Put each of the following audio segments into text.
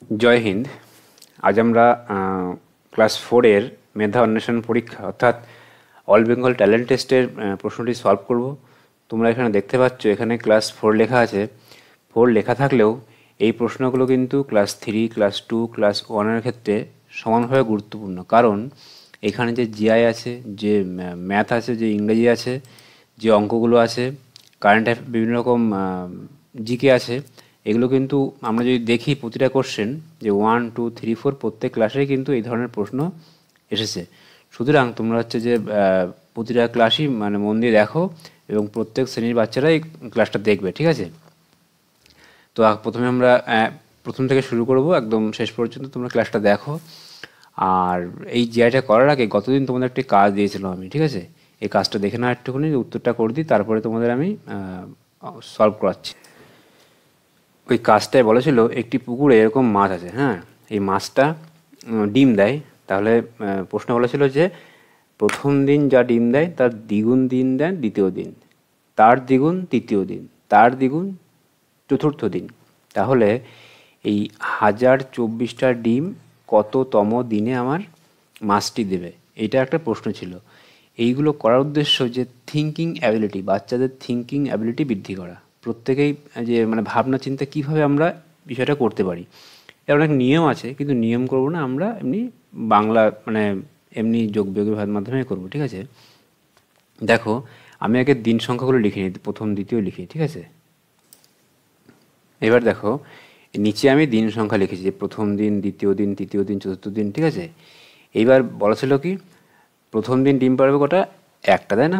জয় হিন্দ। আজ আমরা ক্লাস 4-এর মেধা অন্বেষণ পরীক্ষা অর্থাৎ অল বেঙ্গল ট্যালেন্ট টেস্টের প্রশ্নটি সলভ করব। তোমরা এখানে দেখতে পাচ্ছ এখানে ক্লাস 4 লেখা আছে। 4 লেখা থাকলেও এই প্রশ্নগুলো কিন্তু ক্লাস 3, ক্লাস 2, ক্লাস 1-এর ক্ষেত্রে সমানভাবে গুরুত্বপূর্ণ। কারণ এখানে যে জিআই আছে, যে ম্যাথ আছে, যে ইংরেজি আছে, যে অঙ্কগুলো আছে, কারেন্ট বিভিন্ন রকম জিকে আছে, এগুলো কিন্তু আমরা যদি দেখি প্রতিটা কোশ্চেন যে 1, 2, 3, 4 প্রত্যেক ক্লাসেই কিন্তু এই ধরনের প্রশ্ন এসেছে। সুতরাং তোমরা হচ্ছে যে প্রতিটা ক্লাসই মানে মন দিয়ে দেখো এবং প্রত্যেক শ্রেণীর বাচ্চারা এই ক্লাসটা দেখবে, ঠিক আছে? তো প্রথমে আমরা প্রথম থেকে শুরু করব, একদম শেষ পর্যন্ত তোমরা ক্লাসটা দেখো। আর এই জিআইটা করার আগে গতদিন তোমাদের একটি কাজ দিয়েছিলাম আমি, ঠিক আছে? এই কাজটা দেখে না একটুখানি, উত্তরটা করে দিই, তারপরে তোমাদের আমি সলভ করাচ্ছি। ওই কাজটায় বলেছিল একটি পুকুরে এরকম মাছ আছে, হ্যাঁ, এই মাছটা ডিম দেয়। তাহলে প্রশ্ন বলেছিল যে প্রথম দিন যা ডিম দেয় তার দ্বিগুণ দিন দেয় দ্বিতীয় দিন, তার দ্বিগুণ তৃতীয় দিন, তার দ্বিগুণ চতুর্থ দিন। তাহলে এই 1024টা ডিম কততম দিনে আমার মাছটি দেবে, এটা একটা প্রশ্ন ছিল। এইগুলো করার উদ্দেশ্য যে থিঙ্কিং অ্যাবিলিটি, বাচ্চাদের থিঙ্কিং অ্যাবিলিটি বৃদ্ধি করা। প্রত্যেকেই যে মানে ভাবনা চিন্তা কীভাবে আমরা বিষয়টা করতে পারি, এর অনেক নিয়ম আছে, কিন্তু নিয়ম করব না আমরা, এমনি বাংলা মানে এমনি যোগ বিয়োগের মাধ্যমে করব, ঠিক আছে? দেখো আমি আগে দিন সংখ্যাগুলো লিখে নিই, প্রথম দ্বিতীয় লিখি, ঠিক আছে? এবার দেখো নিচে আমি দিন সংখ্যা লিখেছি, যে প্রথম দিন, দ্বিতীয় দিন, তৃতীয় দিন, চতুর্থ দিন, ঠিক আছে? এইবার বলা ছিল কি, প্রথম দিন ডিম পারবে কটা? একটা, তাই না?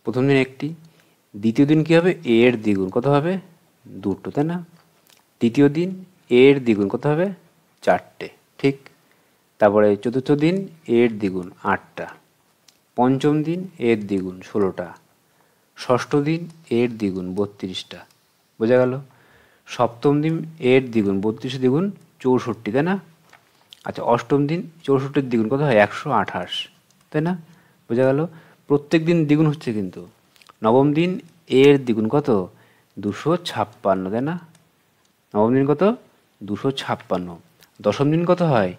প্রথম দিন একটি। দ্বিতীয় দিন কী হবে? এর দ্বিগুণ কত হবে? দুটো, তাই না? তৃতীয় দিন এর দ্বিগুণ কত হবে? চারটে, ঠিক। তারপরে চতুর্থ দিন এর দ্বিগুণ 8টা। পঞ্চম দিন এর দ্বিগুণ 16টা। ষষ্ঠ দিন এর দ্বিগুণ 32টা। বোঝা গেল? সপ্তম দিন এর দ্বিগুণ 32 দ্বিগুণ 64, তাই না? আচ্ছা, অষ্টম দিন 64-র দ্বিগুণ কত হয়? 128, তাই না? বোঝা গেল? প্রত্যেক দিন দ্বিগুণ হচ্ছে কিন্তু। নবম দিন এর দ্বিগুণ কত? 256, তাই না? নবম দিন কত? 256। দশম দিন কত হয়?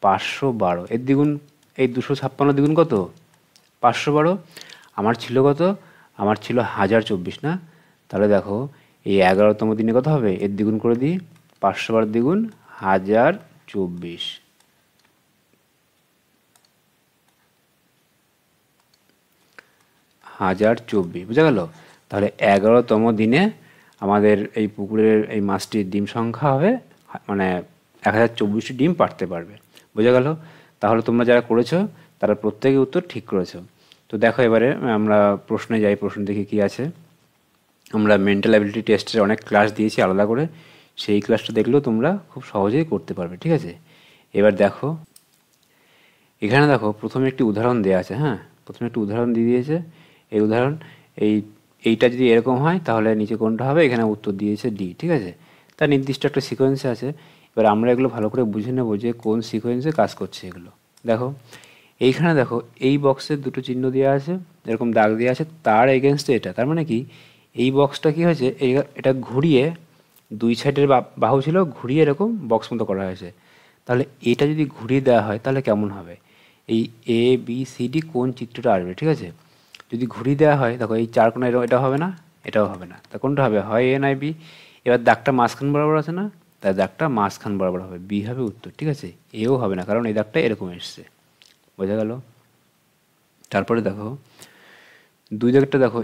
512। এর দ্বিগুণ, এই 256 দ্বিগুণ কত? 512। আমার ছিল কত? আমার ছিল 1024, না? তাহলে দেখো এই 11তম দিনে কত হবে? এর দ্বিগুণ করে দিই, 512 দ্বিগুণ 1024। 1024, বোঝা গেল? তাহলে 11তম দিনে আমাদের এই পুকুরের এই মাছটির ডিম সংখ্যা হবে মানে 1024টি ডিম পাড়তে পারবে। বোঝা গেল? তাহলে তোমরা যারা করেছো তারা প্রত্যেকে উত্তর ঠিক করেছো। তো দেখো এবারে আমরা প্রশ্নে যাই, প্রশ্ন দেখি কী আছে। আমরা মেন্টাল অ্যাবিলিটি টেস্টের অনেক ক্লাস দিয়েছি আলাদা করে, সেই ক্লাসটা দেখলেও তোমরা খুব সহজেই করতে পারবে, ঠিক আছে? এবার দেখো এখানে দেখো প্রথমে একটি উদাহরণ দেওয়া আছে, হ্যাঁ, প্রথমে একটি উদাহরণ দিয়ে দিয়েছে। এই উদাহরণ এইটা যদি এরকম হয় তাহলে নিচে কোনটা হবে? এখানে উত্তর দিয়েছে ডি, ঠিক আছে? তার নির্দিষ্ট একটা সিকোয়েন্সে আছে। এবার আমরা এগুলো ভালো করে বুঝে নেবো যে কোন সিকোয়েন্সে কাজ করছে এগুলো। দেখো এইখানে দেখো এই বক্সের দুটো চিহ্ন দেওয়া আছে, এরকম দাগ দেওয়া আছে, তার এগেনস্টে এটা। তার মানে কি, এই বক্সটা কি হয়েছে, এটা ঘুরিয়ে দুই সাইডের বাহু ছিল, ঘুরিয়ে এরকম বক্স মতো করা হয়েছে। তাহলে এটা যদি ঘুরিয়ে দেওয়া হয় তাহলে কেমন হবে? এই এ বি সি ডি কোন চিত্রটা আসবে, ঠিক আছে? যদি ঘুরিয়ে দেওয়া হয়, দেখো এই চার কোণা এটা হবে না, এটাও হবে না, তা কোনটা হবে? হয় এ নয় বি। এবার দাগটা মাঝখান বরাবর আছে না, তাই দাগটা মাঝখান বরাবর হবে, বি হবে উত্তর, ঠিক আছে? এও হবে না, কারণ এই দাগটা এরকম এসছে। বোঝা গেল? তারপরে দেখো দুই দাগটা দেখো,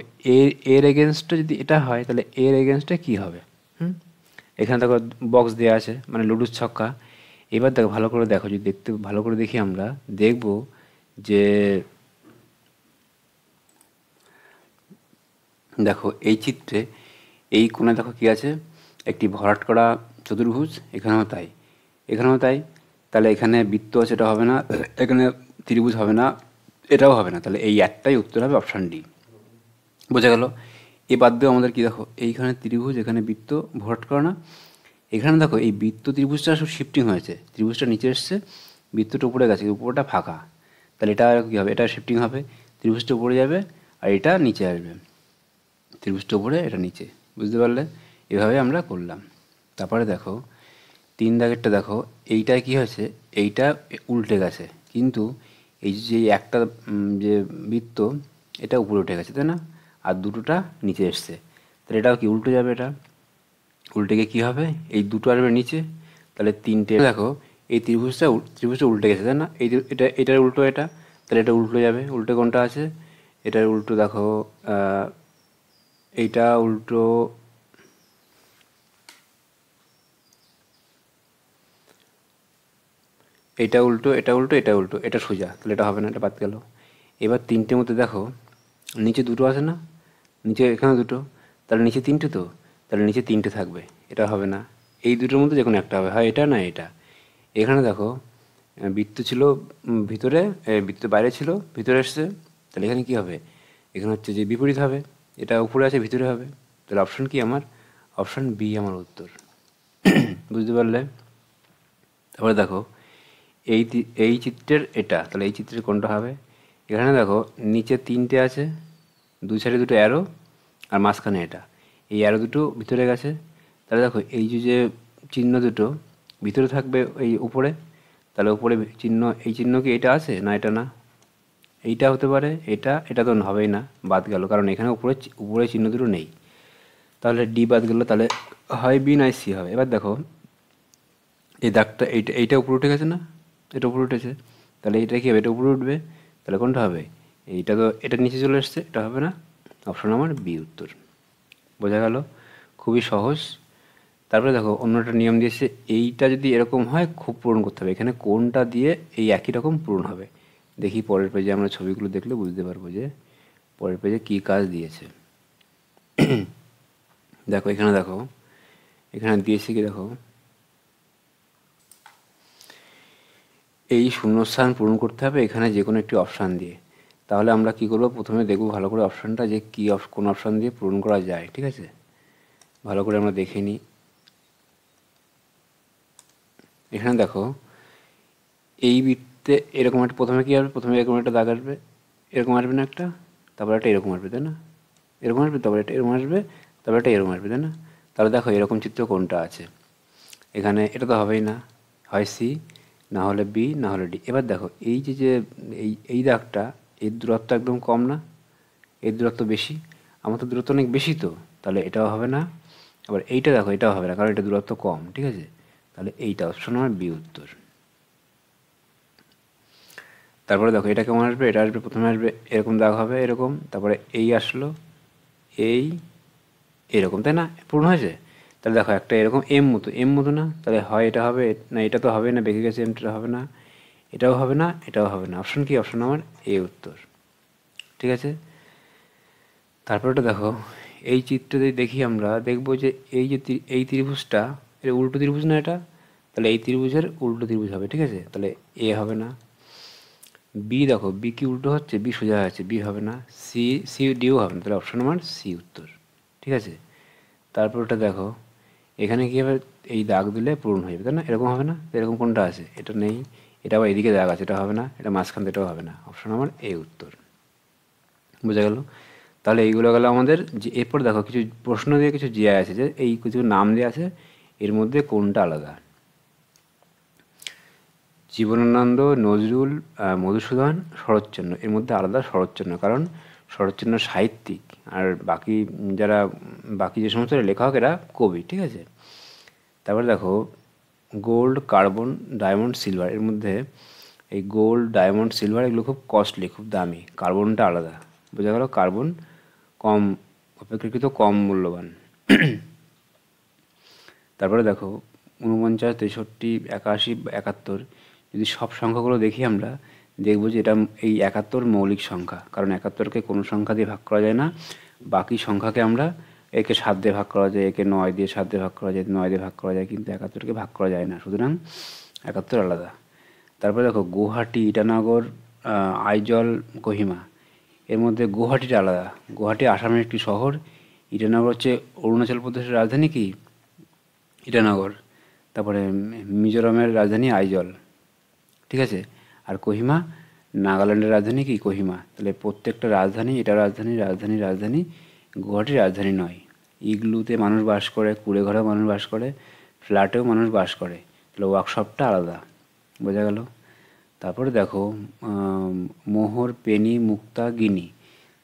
এর এগেনস্টটা যদি এটা হয় তাহলে এর এগেনস্টটা কী হবে? এখানে দেখো বক্স দেওয়া আছে, মানে লুডুর ছক্কা। এবার দেখো ভালো করে দেখো, যদি দেখতে ভালো করে দেখি আমরা দেখব যে দেখো এই চিত্রে এই কোণে দেখো কি আছে? একটি ভরাট করা চতুর্ভুজ, এখানেও তাই, এখানেও তাই। তাহলে এখানে বৃত্ত আছে, এটা হবে না। এখানে ত্রিভুজ হবে না, এটাও হবে না। তাহলে এই একটাই উত্তর হবে, অপশান ডি। বোঝা গেল? এ বাদ দিয়েও আমাদের কি দেখো, এইখানে ত্রিভুজ, এখানে বৃত্ত, ভরাট করা না। এখানে দেখো এই বৃত্ত ত্রিভুজটা সব শিফটিং হয়েছে, ত্রিভুজটা নিচে এসছে, বৃত্তটা উপরে গেছে, উপরটা ফাঁকা। তাহলে এটা কী হবে? এটা শিফটিং হবে, ত্রিভুজটা উপরে যাবে আর এটা নিচে আসবে, ত্রিভুজটা উপরে, এটা নিচে। বুঝতে পারলে? এভাবে আমরা করলাম। তারপরে দেখো দাগেরটা দেখো, এইটায় কি হয়েছে, এইটা উল্টে গেছে, কিন্তু এই যে একটা যে বৃত্ত এটা উপরে উঠে গেছে, তাই না? আর দুটোটা নিচে এসছে, তাহলে এটাও কি উল্টে যাবে, এটা উল্টে গিয়ে কী হবে, এই দুটো আসবে নিচে, তাহলে তিনটে দেখো এই ত্রিভুজটা উল্টে গেছে, তাই না? এই যে এটার উল্টো এটা, তাহলে এটা উল্টো যাবে, উল্টে কোনটা আছে, এটার উল্টো দেখো, এইটা উল্টো, এটা উল্টো, এটা উল্টো, এটা উল্টো, এটা সোজা, তাহলে এটা হবে না, এটা বাদ গেল। এবার তিনটের মধ্যে দেখো নিচে দুটো আছে না, নিচে এখানে দুটো, তাহলে নিচে তিনটে, তো তাহলে নিচে তিনটে থাকবে, এটা হবে না। এই দুটোর মধ্যে যে কোনো একটা হবে, হয় এটা না এটা। এখানে দেখো বৃত্ত ছিল ভিতরে, বৃত্ত বাইরে ছিল, ভিতরে এসছে, তাহলে এখানে কি হবে, এখানে হচ্ছে যে বিপরীত হবে, এটা উপরে আছে ভিতরে হবে, তাহলে অপশন কি আমার, অপশন বি আমার উত্তর। বুঝতে পারলে? তারপরে দেখো এই চিত্রের এটা, তাহলে এই চিত্রের কোনটা হবে, এখানে দেখো নিচে তিনটে আছে, দুই সাইডে দুটো অ্যারো, আর মাঝখানে এটা, এই অ্যারো দুটো ভিতরে গেছে, তাহলে দেখো এই যে চিহ্ন দুটো ভিতরে থাকবে এই উপরে, তাহলে উপরে চিহ্ন, এই চিহ্ন কি এটা আছে না, এটা না, এইটা হতে পারে, এটা তো হবেই না, বাদ গেল, কারণ এখানে উপরে উপরে চিহ্ন দুটো নেই, তাহলে ডি বাদ গেল, তাহলে হয় বি নয় সি হবে। এবার দেখো এই দাগটা, এইটা উপরে উঠে গেছে না, এটা উপরে উঠেছে, তাহলে এইটা কী হবে, এটা উপরে উঠবে, তাহলে কোনটা হবে, এইটা তো এটা নিচে চলে এসছে, এটা হবে না, অপশন আমার বি উত্তর। বোঝা গেল? খুবই সহজ। তারপরে দেখো অন্য একটা নিয়ম দিয়েছে, এইটা যদি এরকম হয় খুব পূরণ করতে হবে, এখানে কোনটা দিয়ে এই একই রকম পূরণ হবে। দেখি পরের পেজে আমরা ছবিগুলো দেখলে বুঝতে পারবো যে পরের পেজে কী কাজ দিয়েছে। দেখো এখানে দেখো, এখানে দিয়েছে কি দেখো, এই শূন্যস্থান পূরণ করতে হবে এখানে যে কোনো একটি অপশান দিয়ে। তাহলে আমরা কি করব, প্রথমে দেখব ভালো করে অপশানটা, যে কী কোন অপশান দিয়ে পূরণ করা যায়, ঠিক আছে? ভালো করে আমরা দেখে নিই। এখানে দেখো এই বৃত্তে এরকম একটা, প্রথমে কী আসবে, প্রথমে এরকম একটা দাগ আসবে, এরকম আসবে না একটা, তারপর একটা এরকম আসবে, তাই না? এরকম আসবে, তারপর একটা এরকম আসবে, তারপর একটা এরকম আসবে, তাই না? তাহলে দেখো এরকম চিত্র কোনটা আছে, এখানে এটা তো হবেই না, হয় সি, না হলে বি, না হলে ডি। এবার দেখো এই যে এই দাগটা, এর দূরত্ব একদম কম না, এর দূরত্ব বেশি, আমার তো দূরত্ব অনেক বেশি, তো তাহলে এটাও হবে না। আবার এইটা দেখো, এটাও হবে না, কারণ এটা দূরত্ব কম, ঠিক আছে? তাহলে এইটা অপশন আমার বি উত্তর। তারপরে দেখো এটা কেমন আসবে, এটা আসবে, প্রথমে আসবে এরকম দাগ হবে এরকম, তারপরে এই আসলো, এই এরকম, তাই না? পূর্ণ হয়েছে। তাহলে দেখো একটা এরকম এম মতো না, তাহলে হয় এটা হবে না, এটা তো হবে না, বেঁকে গেছে এমটা হবে না, এটাও হবে না, এটাও হবে না, অপশন কি, অপশন আমার এ উত্তর। ঠিক আছে? তারপরটা দেখো এই চিত্র যদি দেখি আমরা দেখব যে এই যে এই ত্রিভুজটা, এর উল্টো ত্রিভুজ না এটা, তাহলে এই ত্রিভুজের উল্টো ত্রিভুজ হবে, ঠিক আছে? তাহলে এ হবে না। বি দেখো, বি কি উল্টো হচ্ছে, বি সোজা আছে, বি হবে না। সি ডিও হবে না, তাহলে অপশন আমার সি উত্তর। ঠিক আছে? তারপর ওটা দেখো এখানে কী হবে, এই দাগ দিলে পূরণ হয়ে যাবে, তাই না? এরকম হবে না, এরকম কোনটা আছে, এটা নেই, এটা আবার এদিকে দাগ আছে, এটা হবে না, এটা মাঝখান থেকে এটাও হবে না, অপশন আমার এ উত্তর। বোঝা গেল? তাহলে এইগুলো গেল আমাদের। যে এরপর দেখো কিছু প্রশ্ন দিয়ে কিছু জিআই আছে, যে এই কিছু নাম দেওয়া আছে, এর মধ্যে কোনটা আলাদা। জীবনানন্দ, নজরুল, মধুসূদন, শরৎচন্দ্র, এর মধ্যে আলাদা শরৎচন্দ্র, কারণ শরৎচন্দ্র সাহিত্যিক, আর বাকি যে সমস্ত লেখক এরা কবি। ঠিক আছে? তারপরে দেখো গোল্ড, কার্বন, ডায়মন্ড, সিলভার, এর মধ্যে এই গোল্ড, ডায়মন্ড, সিলভার এগুলো খুব কস্টলি, খুব দামি, কার্বনটা আলাদা। বোঝা গেল? কার্বন কম, অপেক্ষাকৃত কম মূল্যবান। তারপরে দেখো 49, 63, 81, 71, যদি সব সংখ্যাগুলো দেখি আমরা দেখব যে এটা এই 71 মৌলিক সংখ্যা, কারণ 71কে কোনো সংখ্যা দিয়ে ভাগ করা যায় না। বাকি সংখ্যাকে আমরা একে 7 দিয়ে ভাগ করা যায়, একে 9 দিয়ে, 7 দিয়ে ভাগ করা যায়, 9 দিয়ে ভাগ করা যায়, কিন্তু 71কে ভাগ করা যায় না, সুতরাং 71 আলাদা। তারপরে দেখো গুয়াহাটি, ইটানগর, আইজল, কোহিমা, এর মধ্যে গুয়াহাটিটা আলাদা। গুয়াহাটি আসামের একটি শহর, ইটানগর হচ্ছে অরুণাচল প্রদেশের রাজধানী কি, ইটানগর। তারপরে মিজোরামের রাজধানী আইজল। ঠিক আছে? আর কোহিমা নাগাল্যান্ডের রাজধানী কি, কোহিমা। তাহলে প্রত্যেকটা রাজধানী, এটা রাজধানী, গুয়াহাটির রাজধানী নয়। ইগলুতে মানুষ বাস করে, কুঁড়ে ঘরেও মানুষ বাস করে, ফ্ল্যাটেও মানুষ বাস করে, তাহলে ওয়ার্কশপটা আলাদা, বোঝা গেল। তারপরে দেখো মোহর, পেনি, মুক্তা, গিনি।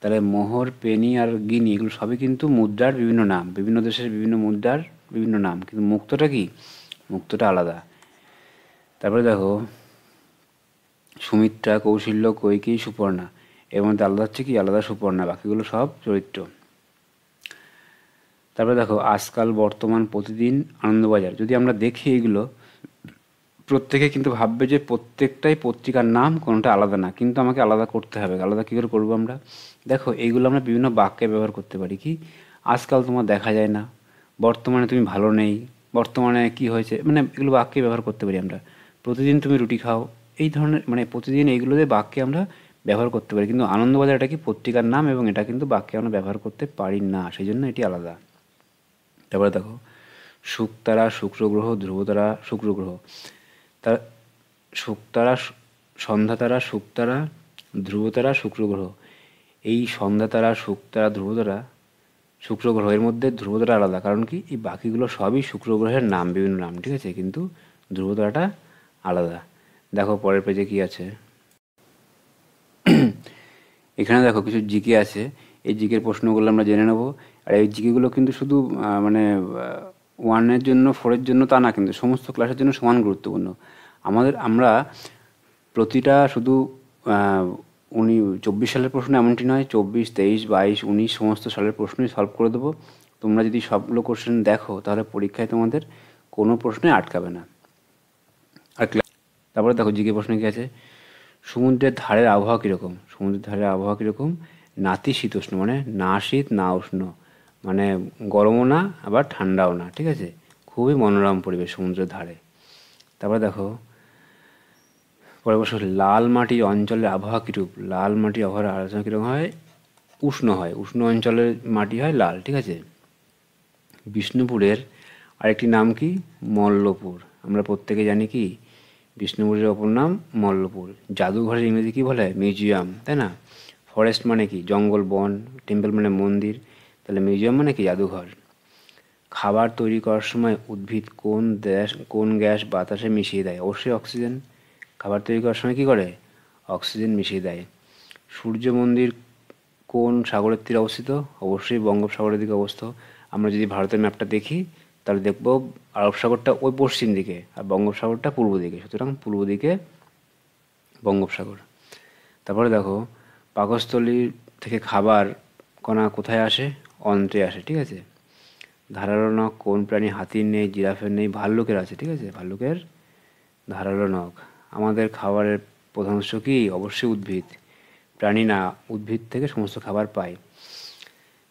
তাহলে মোহর, পেনি আর গিনি এগুলো সবই কিন্তু মুদ্রার বিভিন্ন নাম, বিভিন্ন দেশের বিভিন্ন মুদ্রার বিভিন্ন নাম, কিন্তু মুক্তটা কি, মুক্তটা আলাদা। তারপরে দেখো সুমিত্রা, কৌশল্য, কৈকেয়ী, সুপর্ণা, এর মধ্যে আলাদা হচ্ছে কি, আলাদা সুপর্ণা, বাকিগুলো সব চরিত্র। তারপরে দেখো আজকাল, বর্তমান, প্রতিদিন, আনন্দবাজার। যদি আমরা দেখি এগুলো প্রত্যেকে কিন্তু ভাববে যে প্রত্যেকটাই পত্রিকার নাম, কোনোটা আলাদা না, কিন্তু আমাকে আলাদা করতে হবে। আলাদা কী করে করবো আমরা? দেখো এইগুলো আমরা বিভিন্ন বাক্যে ব্যবহার করতে পারি। কি, আজকাল তোমার দেখা যায় না, বর্তমানে তুমি ভালো নেই, বর্তমানে কি হয়েছে, মানে এগুলো বাক্যে ব্যবহার করতে পারি আমরা। প্রতিদিন তুমি রুটি খাও, এই ধরনের মানে প্রতিদিন এইগুলোতে বাক্যে আমরা ব্যবহার করতে পারি, কিন্তু আনন্দবাজার এটা কি পত্রিকার নাম এবং এটা কিন্তু বাক্যে আমরা ব্যবহার করতে পারি না, সেই জন্য এটি আলাদা। তারপরে দেখো শুকতারা, শুক্র গ্রহ, ধ্রুবতারা, শুক্র গ্রহ। তার শুকতারা, সন্ধ্যাতারা, শুকতারা, ধ্রুবতারা, শুক্র গ্রহ। এই সন্ধ্যাতারা, শুকতারা, ধ্রুবতারা, শুক্র গ্রহ, এর মধ্যে ধ্রুবতারা আলাদা, কারণ কি, এই বাকিগুলো সবই শুক্র গ্রহের নাম, বিভিন্ন নাম, ঠিক আছে, কিন্তু ধ্রুবতারাটা আলাদা। দেখো পরের পেজে কি আছে, এখানে দেখো কিছু জিকে আছে। এই জিকের প্রশ্নগুলো আমরা জেনে নেব। আর এই জিকেগুলো কিন্তু শুধু মানে 1-এর জন্য, 4-এর জন্য তা না, কিন্তু সমস্ত ক্লাসের জন্য সমান গুরুত্বপূর্ণ। আমরা প্রতিটা শুধু 24 সালের প্রশ্ন এমনটি নয়, 24, 23, 22, 19 সমস্ত সালের প্রশ্নই সলভ করে দেবো। তোমরা যদি সবগুলো কোশ্চেন দেখো তাহলে পরীক্ষায় তোমাদের কোনো প্রশ্নে আটকাবে না। আর তারপরে দেখো জিকে প্রশ্ন কী আছে, সমুদ্রের ধারের আবহাওয়া কীরকম? সমুদ্রের ধারের আবহাওয়া কীরকম? নাতিশীতোষ্ণ, মানে না শীত না উষ্ণ, মানে গরমও না আবার ঠান্ডাও না, ঠিক আছে, খুবই মনোরম পরিবেশ সমুদ্রের ধারে। তারপরে দেখো পরের প্রশ্ন, লাল মাটির অঞ্চলের আবহাওয়া কীরূপ? লাল মাটির আবহাওয়ার আলোচনা কীরকম হয়? উষ্ণ হয়, উষ্ণ অঞ্চলের মাটি হয় লাল, ঠিক আছে। বিষ্ণুপুরের আরেকটি নাম কি? মল্লপুর। আমরা প্রত্যেকে জানি কি, বিষ্ণুপুরের অপর নাম মল্লপুর। জাদুঘরের ইংরেজি কী বলে? মিউজিয়াম, তাই না? ফরেস্ট মানে কি? জঙ্গল, বন। টেম্পল মানে মন্দির, তাহলে মিউজিয়াম মানে কি? জাদুঘর। খাবার তৈরি করার সময় উদ্ভিদ কোন গ্যাস বাতাসে মিশিয়ে দেয়? অবশ্যই অক্সিজেন। খাবার তৈরি করার সময় কী করে? অক্সিজেন মিশিয়ে দেয়। সূর্য মন্দির কোন সাগরের তীরে অবস্থিত? অবশ্যই বঙ্গোপসাগরের দিকে অবস্থিত। আমরা যদি ভারতের ম্যাপটা দেখি তাহলে দেখব আরব সাগরটা ওই পশ্চিম দিকে আর বঙ্গোপসাগরটা পূর্ব দিকে, সুতরাং পূর্ব দিকে বঙ্গোপসাগর। তারপরে দেখো পাকস্থলী থেকে খাবার কণা কোথায় আসে? অন্ত্রে আসে, ঠিক আছে। ধারালো নখ কোন প্রাণী? হাতির নেই, জিরাফের নেই, ভাল্লুকের আছে, ঠিক আছে, ভাল্লুকের ধারালো নখ। আমাদের খাবারের প্রধান উৎস কি? অবশ্যই উদ্ভিদ, প্রাণী না, উদ্ভিদ থেকে সমস্ত খাবার পাই।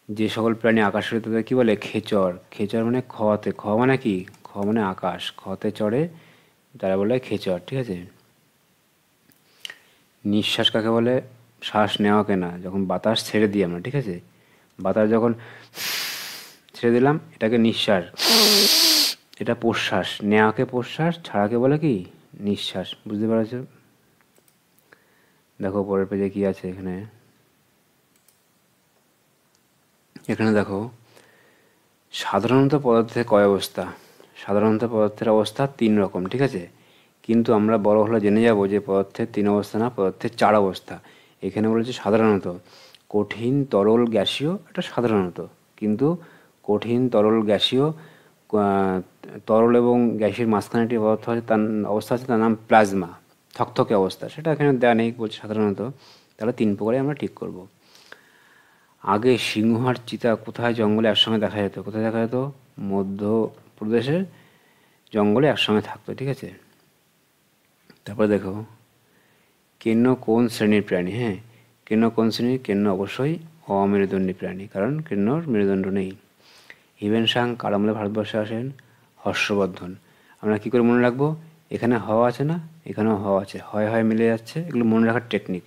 যে সকল প্রাণী আকাশে ওড়ে তাদের কী বলে? খেচর। খেচর মানে খতে, খ মানে কি? খ মানে আকাশ, খতে চড়ে তারা বলে খেচর, ঠিক আছে। নিঃশ্বাস কাকে বলে? শ্বাস নেওয়াকে না, যখন বাতাস ছেড়ে দিই আমরা, ঠিক আছে, বাতাস যখন ছেড়ে দিলাম এটাকে নিঃশ্বাস, এটা প্রশ্বাস। নেওয়াকে প্রশ্বাস, ছাড়াকে বলে কি? নিঃশ্বাস। বুঝতে পারছ? দেখো পরের পেজে কি আছে, এখানে দেখো সাধারণত পদার্থের কয় অবস্থা? সাধারণত পদার্থের অবস্থা 3 রকম, ঠিক আছে, কিন্তু আমরা বড় হলে জেনে যাব যে পদার্থের 3 অবস্থা না, পদার্থের 4 অবস্থা। এখানে বলেছে সাধারণত কঠিন, তরল, গ্যাসীয়, এটা সাধারণত, কিন্তু কঠিন, তরল, গ্যাসীয়, তরল এবং গ্যাসের মাঝখানে একটি পদার্থ আছে, তার অবস্থা আছে, তার নাম প্লাজমা, থকথকে অবস্থা, সেটা এখানে দেওয়া নেই, বলছে সাধারণত। তাহলে 3 প্রকারে আমরা ঠিক করব। আগে সিংহ আর চিতা কোথায় জঙ্গলে একসঙ্গে দেখা যেত? কোথায় দেখা যেত? মধ্যপ্রদেশের জঙ্গলে একসঙ্গে থাকতো, ঠিক আছে। তারপরে দেখো কেন্ন কোন শ্রেণীর প্রাণী? হ্যাঁ, কেন্ন কোন শ্রেণীর? কেন্ন অবশ্যই অমেরুদণ্ডী প্রাণী, কারণ কেন্নর মেরুদণ্ড নেই। হিউয়েন সাং কার আমলে ভারতবর্ষে আসেন? হর্ষবর্ধন। আমরা কী করে মনে রাখবো? এখানে হ আছে না, এখানেও হ আছে, হয় হয় মিলে যাচ্ছে, এগুলো মনে রাখার টেকনিক।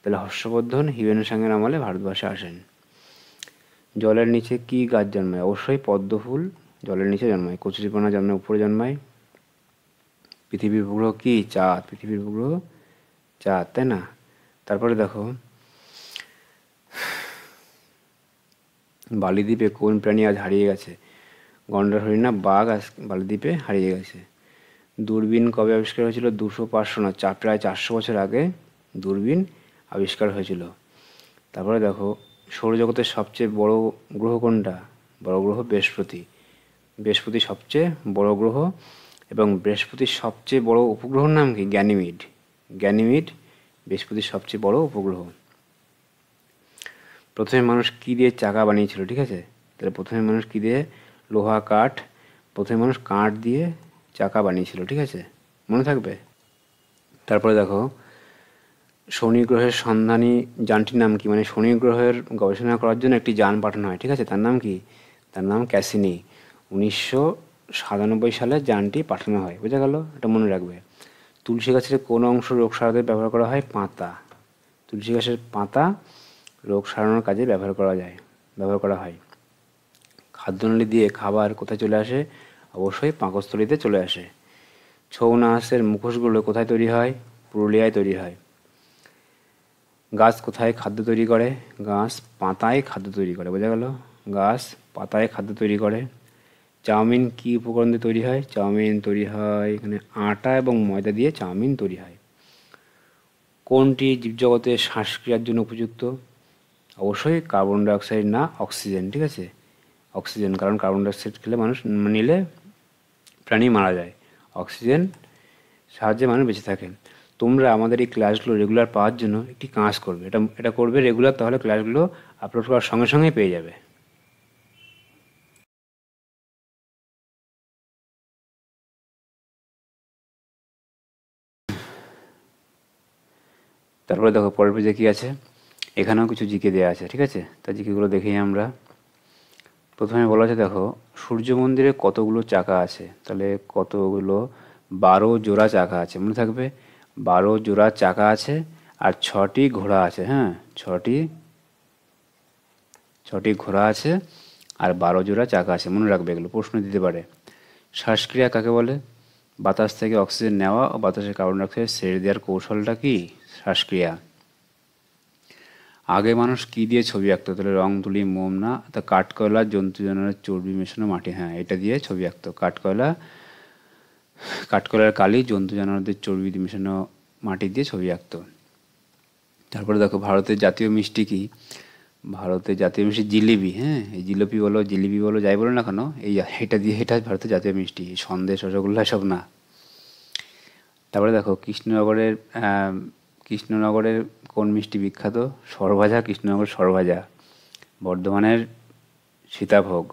তাহলে হর্ষবর্ধন হিউয়েন সাংয়ের আমলে ভারতবর্ষে আসেন। জলের নিচে কি গাছ জন্মায়? অবশ্যই পদ্ম ফুল জলের নিচে জন্মায়। কচুরিপানা জন্মায় উপরে জন্মায়। পৃথিবীর উপগ্রহ কি? চাঁদ। পৃথিবীর উপগ্রহ চাঁদ, তাই না? তারপরে দেখো বালিদ্বীপে কোন প্রাণী আজ হারিয়ে গেছে? গন্ডার, হরিণ না বাঘ আজ বালিদ্বীপে হারিয়ে গেছে? দূরবীন কবে আবিষ্কার হয়েছিল? 200-500 না, প্রায় 400 বছর আগে দূরবীন আবিষ্কার হয়েছিল। তারপরে দেখো, সৌরজগতের সবচেয়ে বড় গ্রহ কোনটা? বড় গ্রহ বৃহস্পতি। বৃহস্পতি সবচেয়ে বড় গ্রহ, এবং বৃহস্পতির সবচেয়ে বড় উপগ্রহর নাম কি? গ্যানিমিড। গ্যানিমিড বৃহস্পতির সবচেয়ে বড় উপগ্রহ। প্রথমে মানুষ কি দিয়ে চাকা বানিয়েছিল? ঠিক আছে, তাহলে প্রথমে মানুষ কি দিয়ে? লোহা, কাঠ। প্রথমে মানুষ কাঠ দিয়ে চাকা বানিয়েছিল, ঠিক আছে, মনে থাকবে। তারপরে দেখো, শনি গ্রহের সন্ধানী যানটির নাম কি? মানে শনি গ্রহের গবেষণা করার জন্য একটি যান পাঠানো হয়, ঠিক আছে, তার নাম কি? তার নাম ক্যাসিনি। 1997 সালে যানটি পাঠানো হয়, বোঝা গেল, এটা মনে রাখবে। তুলসী গাছের কোন অংশ রোগ সারাতে ব্যবহার করা হয়? পাতা। তুলসী গাছের পাতা রোগ সারানোর কাজে ব্যবহার করা হয়। খাদ্যনালী দিয়ে খাবার কোথায় চলে আসে? অবশ্যই পাকস্থলীতে চলে আসে। ছৌ নাচের মুখোশগুলো কোথায় তৈরি হয়? পুরুলিয়ায় তৈরি হয়। গাছ কোথায় খাদ্য তৈরি করে? গাছ পাতায় খাদ্য তৈরি করে, বোঝা গেল, গাছ পাতায় খাদ্য তৈরি করে। চাউমিন কি উপকরণ দিয়ে তৈরি হয়? চাউমিন তৈরি হয় এখানে আটা এবং ময়দা দিয়ে চাউমিন তৈরি হয়। কোনটি জীবজগতের শ্বাসক্রিয়ার জন্য উপযুক্ত? অবশ্যই কার্বন ডাইঅক্সাইড না, অক্সিজেন, ঠিক আছে, অক্সিজেন, কারণ কার্বন ডাইঅক্সাইড নিলে প্রাণী মারা যায়। অক্সিজেন সাহায্যে মানুষ বেঁচে থাকে। তোমরা আমাদের এই ক্লাসগুলো রেগুলার পাওয়ার জন্য একটি কাজ করবে, এটা করবে রেগুলার, তাহলে ক্লাসগুলো আপলোড করার সঙ্গে সঙ্গেই পেয়ে যাবে। তারপরে দেখো পরের পেজে কী আছে, এখানেও কিছু জিকে দেওয়া আছে, ঠিক আছে, তা জিকেগুলো দেখেই আমরা। প্রথমে বলা আছে, দেখো, সূর্য মন্দিরে কতগুলো চাকা আছে? তাহলে কতগুলো? 12 জোড়া চাকা আছে, মনে থাকবে, 12 জোড়া চাকা আছে, আর 6টি ঘোড়া আছে। হ্যাঁ, ছটি ঘোড়া আছে, আর 12 জোড়া চাকা আছে, মনে রাখবে, এগুলো প্রশ্ন দিতে পারে। শ্বাসক্রিয়া কাকে বলে? বাতাস থেকে অক্সিজেন নেওয়া ও বাতাসে কার্বন ডাইঅক্সাইড ছেড়ে দেওয়ার কৌশলটা কি? শ্বাসক্রিয়া। আগে মানুষ কি দিয়ে ছবি আঁকতো? তাহলে রং তুলি, মোম না, তা কাঠকয়লা, জন্তু জানোয়ারের চর্বি মেশানো মাটি। হ্যাঁ, এটা দিয়ে ছবি আঁকতো। কাঠকয়লার কালি, জন্তু জানোয়ারদের চর্বি মেশানো মাটি দিয়ে ছবি আঁকতো। তারপরে দেখো, ভারতের জাতীয় মিষ্টি কি? ভারতের জাতীয় মিষ্টি জিলিপি। হ্যাঁ, এই জিলিপি বলো, যাই বলো না কেন, এটা ভারতের জাতীয় মিষ্টি, সন্দেশ, রসগোল্লা সব না। তারপরে দেখো, কৃষ্ণনগরের কোন মিষ্টি বিখ্যাত? সরভাজা, কৃষ্ণনগর সরভাজা। বর্ধমানের সীতাভোগ,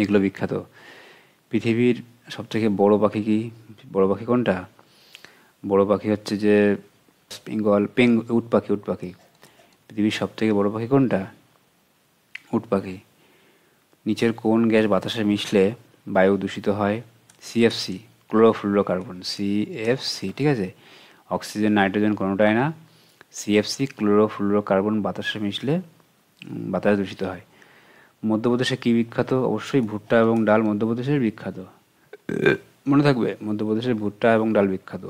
এগুলো বিখ্যাত। পৃথিবীর সবথেকে বড় পাখি কি? বড় পাখি কোনটা? বড় পাখি হচ্ছে যে উট পাখি। পৃথিবীর সবথেকে বড় পাখি কোনটা? উট পাখি। নিচের কোন গ্যাস বাতাসে মিশলে বায়ু দূষিত হয়? সিএফসি, ক্লোরোফ্লুরোকার্বন, সিএফসি, ঠিক আছে, অক্সিজেন, নাইট্রোজেন কোনোটাই না, সিএফসি, ক্লোরোফ্লুরোকার্বন বাতাসে মিশলে বাতাস দূষিত হয়। মধ্যপ্রদেশে কি বিখ্যাত? অবশ্যই ভুট্টা এবং ডাল মধ্যপ্রদেশের বিখ্যাত, মনে থাকবে, মধ্যপ্রদেশের ভুট্টা এবং ডাল বিখ্যাত।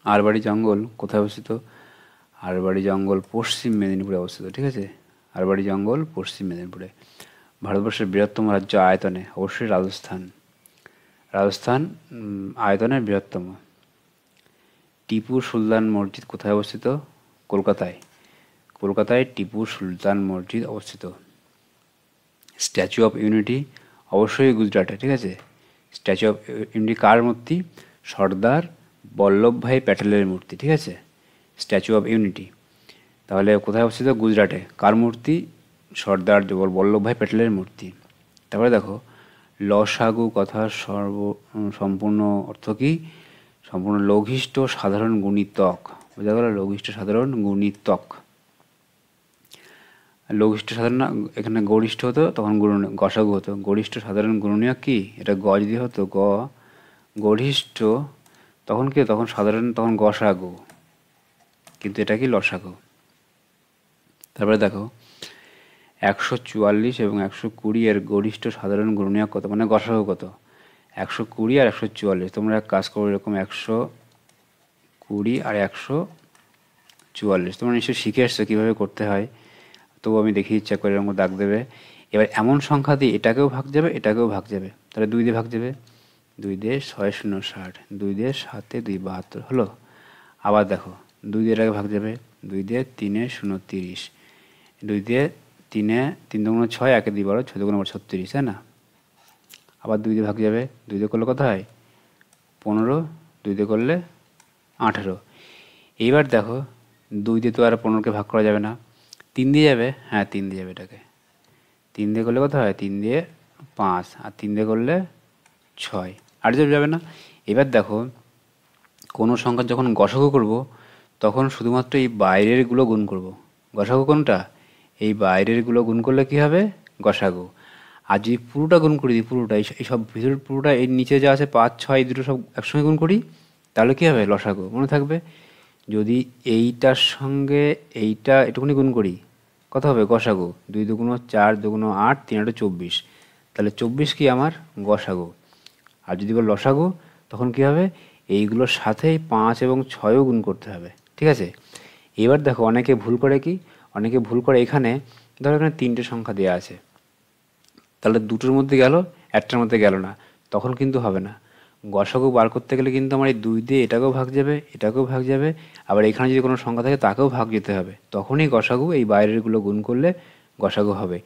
আরবাড়ি জঙ্গল কোথায় অবস্থিত? আরবাড়ি জঙ্গল পশ্চিম মেদিনীপুরে অবস্থিত, ঠিক আছে, আরবাড়ি জঙ্গল পশ্চিম মেদিনীপুরে। ভারতবর্ষের বৃহত্তম রাজ্য আয়তনে? অবশ্যই রাজস্থান আয়তনের বৃহত্তম। টিপু সুলতান মসজিদ কোথায় অবস্থিত? কলকাতায় টিপু সুলতান মসজিদ অবস্থিত। Statue of unity? অবশ্যই গুজরাটে, ঠিক আছে। স্ট্যাচু অফ ইউনিটি কার মূর্তি? সর্দার বল্লভভাই প্যাটেলের মূর্তি, ঠিক আছে, স্ট্যাচু অফ ইউনিটি। তাহলে কোথায় অবস্থিত? গুজরাটে। কার মূর্তি? সর্দার বল্লভভাই প্যাটেলের মূর্তি। তারপরে দেখো, লসাগু কথার সম্পূর্ণ অর্থ কি? সম্পূর্ণ লঘিষ্ঠ সাধারণ গুণিতক, বোঝা গেল, লঘিষ্ঠ সাধারণ গুণিতক। লঘিষ্ঠ সাধারণ না, এখানে গরিষ্ঠ হতো তখন গসাগু হতো, গরিষ্ঠ সাধারণ গুণনীয়ক কি? এটা গ যদি হতো, গরিষ্ঠ, তখন কি? তখন সাধারণ, তখন গসাগু, কিন্তু এটা কি? লসাগু। তারপরে দেখো, 144 এবং 120 এর গরিষ্ঠ সাধারণ গুণনীয়ক কত? মানে গসাগু কত? 120 আর 144। তোমরা এক কাজ করো, এরকম 120 আর 144 তোমরা নিশ্চয়ই শিখে এসছো কীভাবে করতে হয়, তবু আমি দেখিয়ে ইচ্ছা করে এরকম দাগ দেবে। এবার এমন সংখ্যা দিয়ে এটাকেও ভাগ যাবে, তাহলে 2 দিয়ে ভাগ যাবে, 2 দিয়ে 6 শূন্য 60, 2 দিয়ে 7 2 72 হলো। আবার দেখো 2 দিয়ে এটাকে ভাগ যাবে, 2 দিয়ে 3 শূন্য 30, 2 দিয়ে 3 দুগুণ 6, 1 2 12, 6 দুগুণ 36, তাই না? আবার 2 দিয়ে ভাগ যাবে, 2 দিয়ে করলে কত হয় 15, 2 দিয়ে করলে 18। এইবার দেখো 2 দিয়ে তো আর 15কে ভাগ করা যাবে না, 3 দিয়ে যাবে, হ্যাঁ 3 দিয়ে যাবে, এটাকে 3 দিয়ে করলে কত হয় 3 দিয়ে 5, আর 3 দিয়ে করলে 6, আর যাবে না। এবার দেখো কোনো সংখ্যা যখন গসাগু করব তখন শুধুমাত্র এই বাইরেরগুলো গুণ করব। গসাগু কোনটা? এই বাইরেরগুলো গুণ করলে কি হবে গসাগু। আর যদি পুরোটা গুণ করে দিই, পুরোটা এই সব ভিতরের পুরোটা, এই নিচে যা আছে 5 6 এই দুটো সব একসঙ্গে গুণ করি, তাহলে কি হবে লসাগু। মনে থাকবে, যদি এইটার সঙ্গে এইটা এটুকুনি গুণ করি কত হবে গসাগু। 2 দুগুণ 4, দুগুণ 8, 3 8 24, তাহলে 24 কি আমার গসাগু। আর যদি বল লসাগু তখন কি হবে, এইগুলোর সাথেই 5 এবং 6ও গুণ করতে হবে, ঠিক আছে। এবার দেখো অনেকে ভুল করে কি, অনেকে ভুল করে এখানে, ধরো এখানে 3টে সংখ্যা দেওয়া আছে, তাহলে দুটোর মধ্যে গেল, একটার মধ্যে গেল না, তখন কিন্তু হবে না। গসাগু বার করতে গেলে কিন্তু আমার এই 2 দিয়ে এটাকেও ভাগ যাবে, এটাকেও ভাগ যাবে, আবার এখানে যদি কোনো সংখ্যা থাকে তাকেও ভাগ যেতে হবে, তখনই গসাগু, এই বাইরেরগুলো গুণ করলে গসাগু হবে।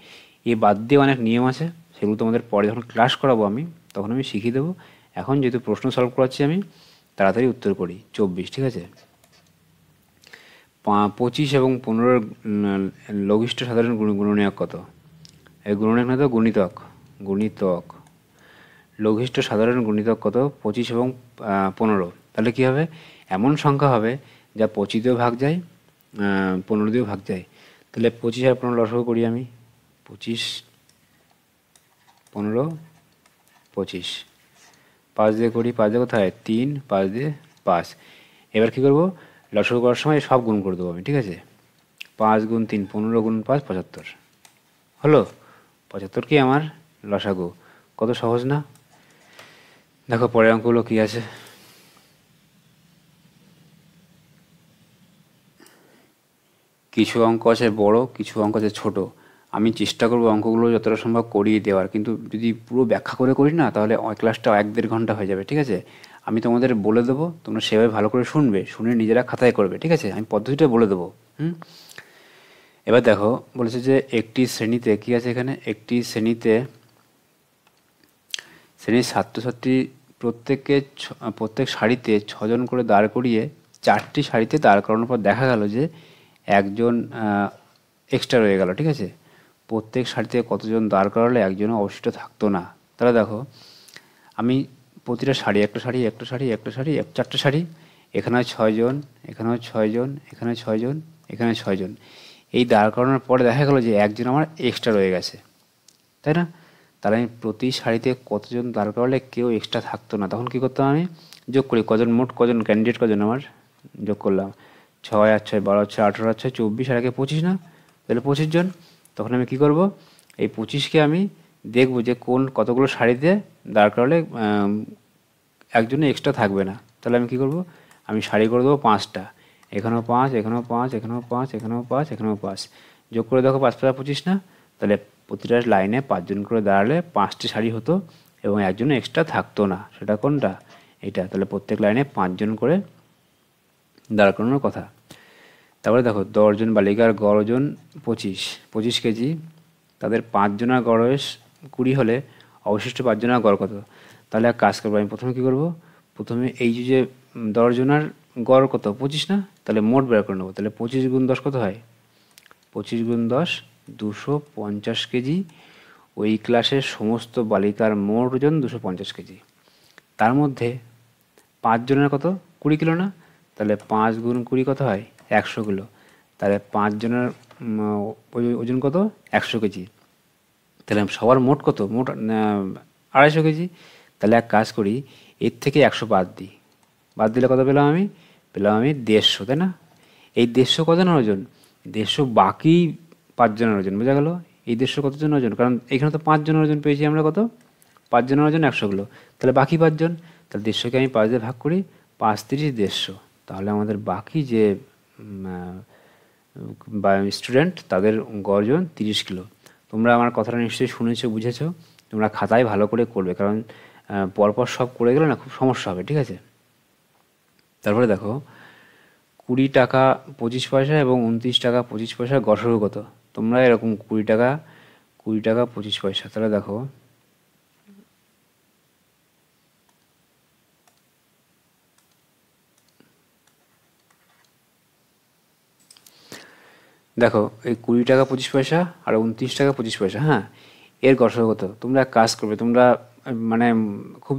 এই বাদ দিয়ে অনেক নিয়ম আছে, সেগুলো তোমাদের পরে যখন ক্লাস করাবো আমি, তখন আমি শিখিয়ে দেবো। এখন যেহেতু প্রশ্ন সলভ করাচ্ছি আমি, তাড়াতাড়ি উত্তর করি। 24, ঠিক আছে। 25 এবং 15-এর লঘিষ্ঠ সাধারণ গুণনীয়ক কত? এই গুণনীয়ক না তো গুণিতক, গুণিতক। লঘিষ্ঠ সাধারণ গুণিতক কত? 25 এবং 15। তাহলে কি হবে, এমন সংখ্যা হবে যা 25 দিয়েও ভাগ যায়, 15 দিয়েও ভাগ যায়। তাহলে 25 আর 15 লসাগু করি আমি, 25 15 25, 5 দিয়ে করি, 5 দিয়ে কোথায় 3, 5 দিয়ে 5। এবার কি করব, লসাগু করার সময় সব গুণ করে দেবো আমি, ঠিক আছে। 5 গুণ 3 15 গুণ 5 75 হলো। 75 কি আমার লসাগু। কত সহজ না? দেখো পরের অঙ্কগুলো কি আছে। কিছু অঙ্ক আছে বড়, কিছু অঙ্ক আছে ছোট। আমি চেষ্টা করব অঙ্কগুলো যতটা সম্ভব করিয়ে দেওয়ার, কিন্তু যদি পুরো ব্যাখ্যা করে করি না তাহলে ক্লাসটা 1-1.5 ঘন্টা হয়ে যাবে, ঠিক আছে। আমি তোমাদের বলে দেবো, তোমরা সেভাবে ভালো করে শুনবে, শুনে নিজেরা খাতায় করবে, ঠিক আছে। আমি পদ্ধতিটা বলে দেবো। এবার দেখো বলেছে যে একটি শ্রেণীতে কি আছে, এখানে একটি শ্রেণীর ছাত্রছাত্রী প্রত্যেক সারিতে 6 জন করে দাঁড় করিয়ে 4টি সারিতে দাঁড় করানোর পর দেখা গেল যে একজন এক্সট্রা রয়ে গেল, ঠিক আছে। প্রত্যেক সারিতে কতজন দাঁড় করালে একজনও অবশিষ্ট থাকতো না। তাহলে দেখো আমি প্রতিটা সারি, একটা সারি, একটা সারি, একটা সারি, 4টে সারি, এখানেও 6 জন, এখানেও 6 জন, এখানে 6 জন, এখানে 6 জন। এই দাঁড় করানোর পরে দেখা গেল যে একজন আমার এক্সট্রা রয়ে গেছে, তাই না। তাহলে আমি প্রতি সারিতে কতজন দাঁড় করালে কেউ এক্সট্রা থাকতো না, তখন কী করতাম আমি যোগ করি, মোট কজন ক্যান্ডিডেট কজন আমার, যোগ করলাম 6 আর 6 12 আর 6 18 আর 6 24, আর আগে 25 না, তাহলে 25 জন। তখন আমি কি করব, এই 25কে আমি দেখব যে কতগুলো সারিতে দাঁড় করালে একজনে এক্সট্রা থাকবে না। তাহলে আমি কি করব, আমি সারি করে দেবো 5টা, এখানেও 5, এখানেও 5, এখানেও 5, এখানেও 5, এখানেও 5, যোগ করে দেখো 5 5 25 না। তাহলে প্রতিটা লাইনে 5 জন করে দাঁড়ালে 5টি সারি হতো এবং একজন এক্সট্রা থাকতো না। সেটা কোনটা, এটা। তাহলে প্রত্যেক লাইনে 5 জন করে দাঁড় করানোর কথা। তারপরে দেখো 10 জন বালিকার গড় ওজন 25 কেজি, তাদের 5 জনের গড় বয়স 20 হলে অবশিষ্ট 5 জনের গড় কত? তাহলে এক কাজ করবো, আমি প্রথমে কী করবো, প্রথমে এই যে 10 জনের গড় কত 25 না, তাহলে মোট বের করে নেবো। তাহলে 25 গুণ 10 কত হয়, 25 গুণ 10 250 কেজি। ওই ক্লাসের সমস্ত বালিকার মোট ওজন 250 কেজি। তার মধ্যে 5 জনের কত 20 কিলো না, তাহলে 5 গুণ 20 কত হয় 100 কিলো। তাহলে 5 জনের ওজন কত 100 কেজি। তাহলে সবার মোট কত, মোট 250 কেজি। তাহলে এক কাজ করি, এর থেকে 100 বাদ দিলে কত পেলাম আমি 150, তাই না। এই 150 কজনের ওজন, 150 বাকি 5 জনের ওজন, বোঝা গেল। এই 150 কতজনের ওজন, কারণ এখানে তো 5 জনের ওজন পেয়েছি আমরা, কত 5 জনের ওজন 100 কিলো। তাহলে বাকি 5 জন, তাহলে 150কে আমি 5 দিয়ে ভাগ করি, 5 30 150। তাহলে আমাদের বাকি যে স্টুডেন্ট তাদের গড় ওজন 30 কিলো। তোমরা আমার কথাটা নিশ্চয়ই শুনেছো, বুঝেছো। তোমরা খাতায় ভালো করে করবে, কারণ পরপর সব করে গেলে না খুব সমস্যা হবে, ঠিক আছে। তারপরে দেখো 20 টাকা 25 পয়সা এবং 29 টাকা 25 পয়সা গড় কত। তোমরা এরকম 20 টাকা 25 পয়সা, তাহলে দেখো দেখো এই 20 টাকা 25 পয়সা আর 29 টাকা 25 পয়সা, হ্যাঁ, এর গড় কত। তোমরা এক কাজ করবে, তোমরা মানে খুব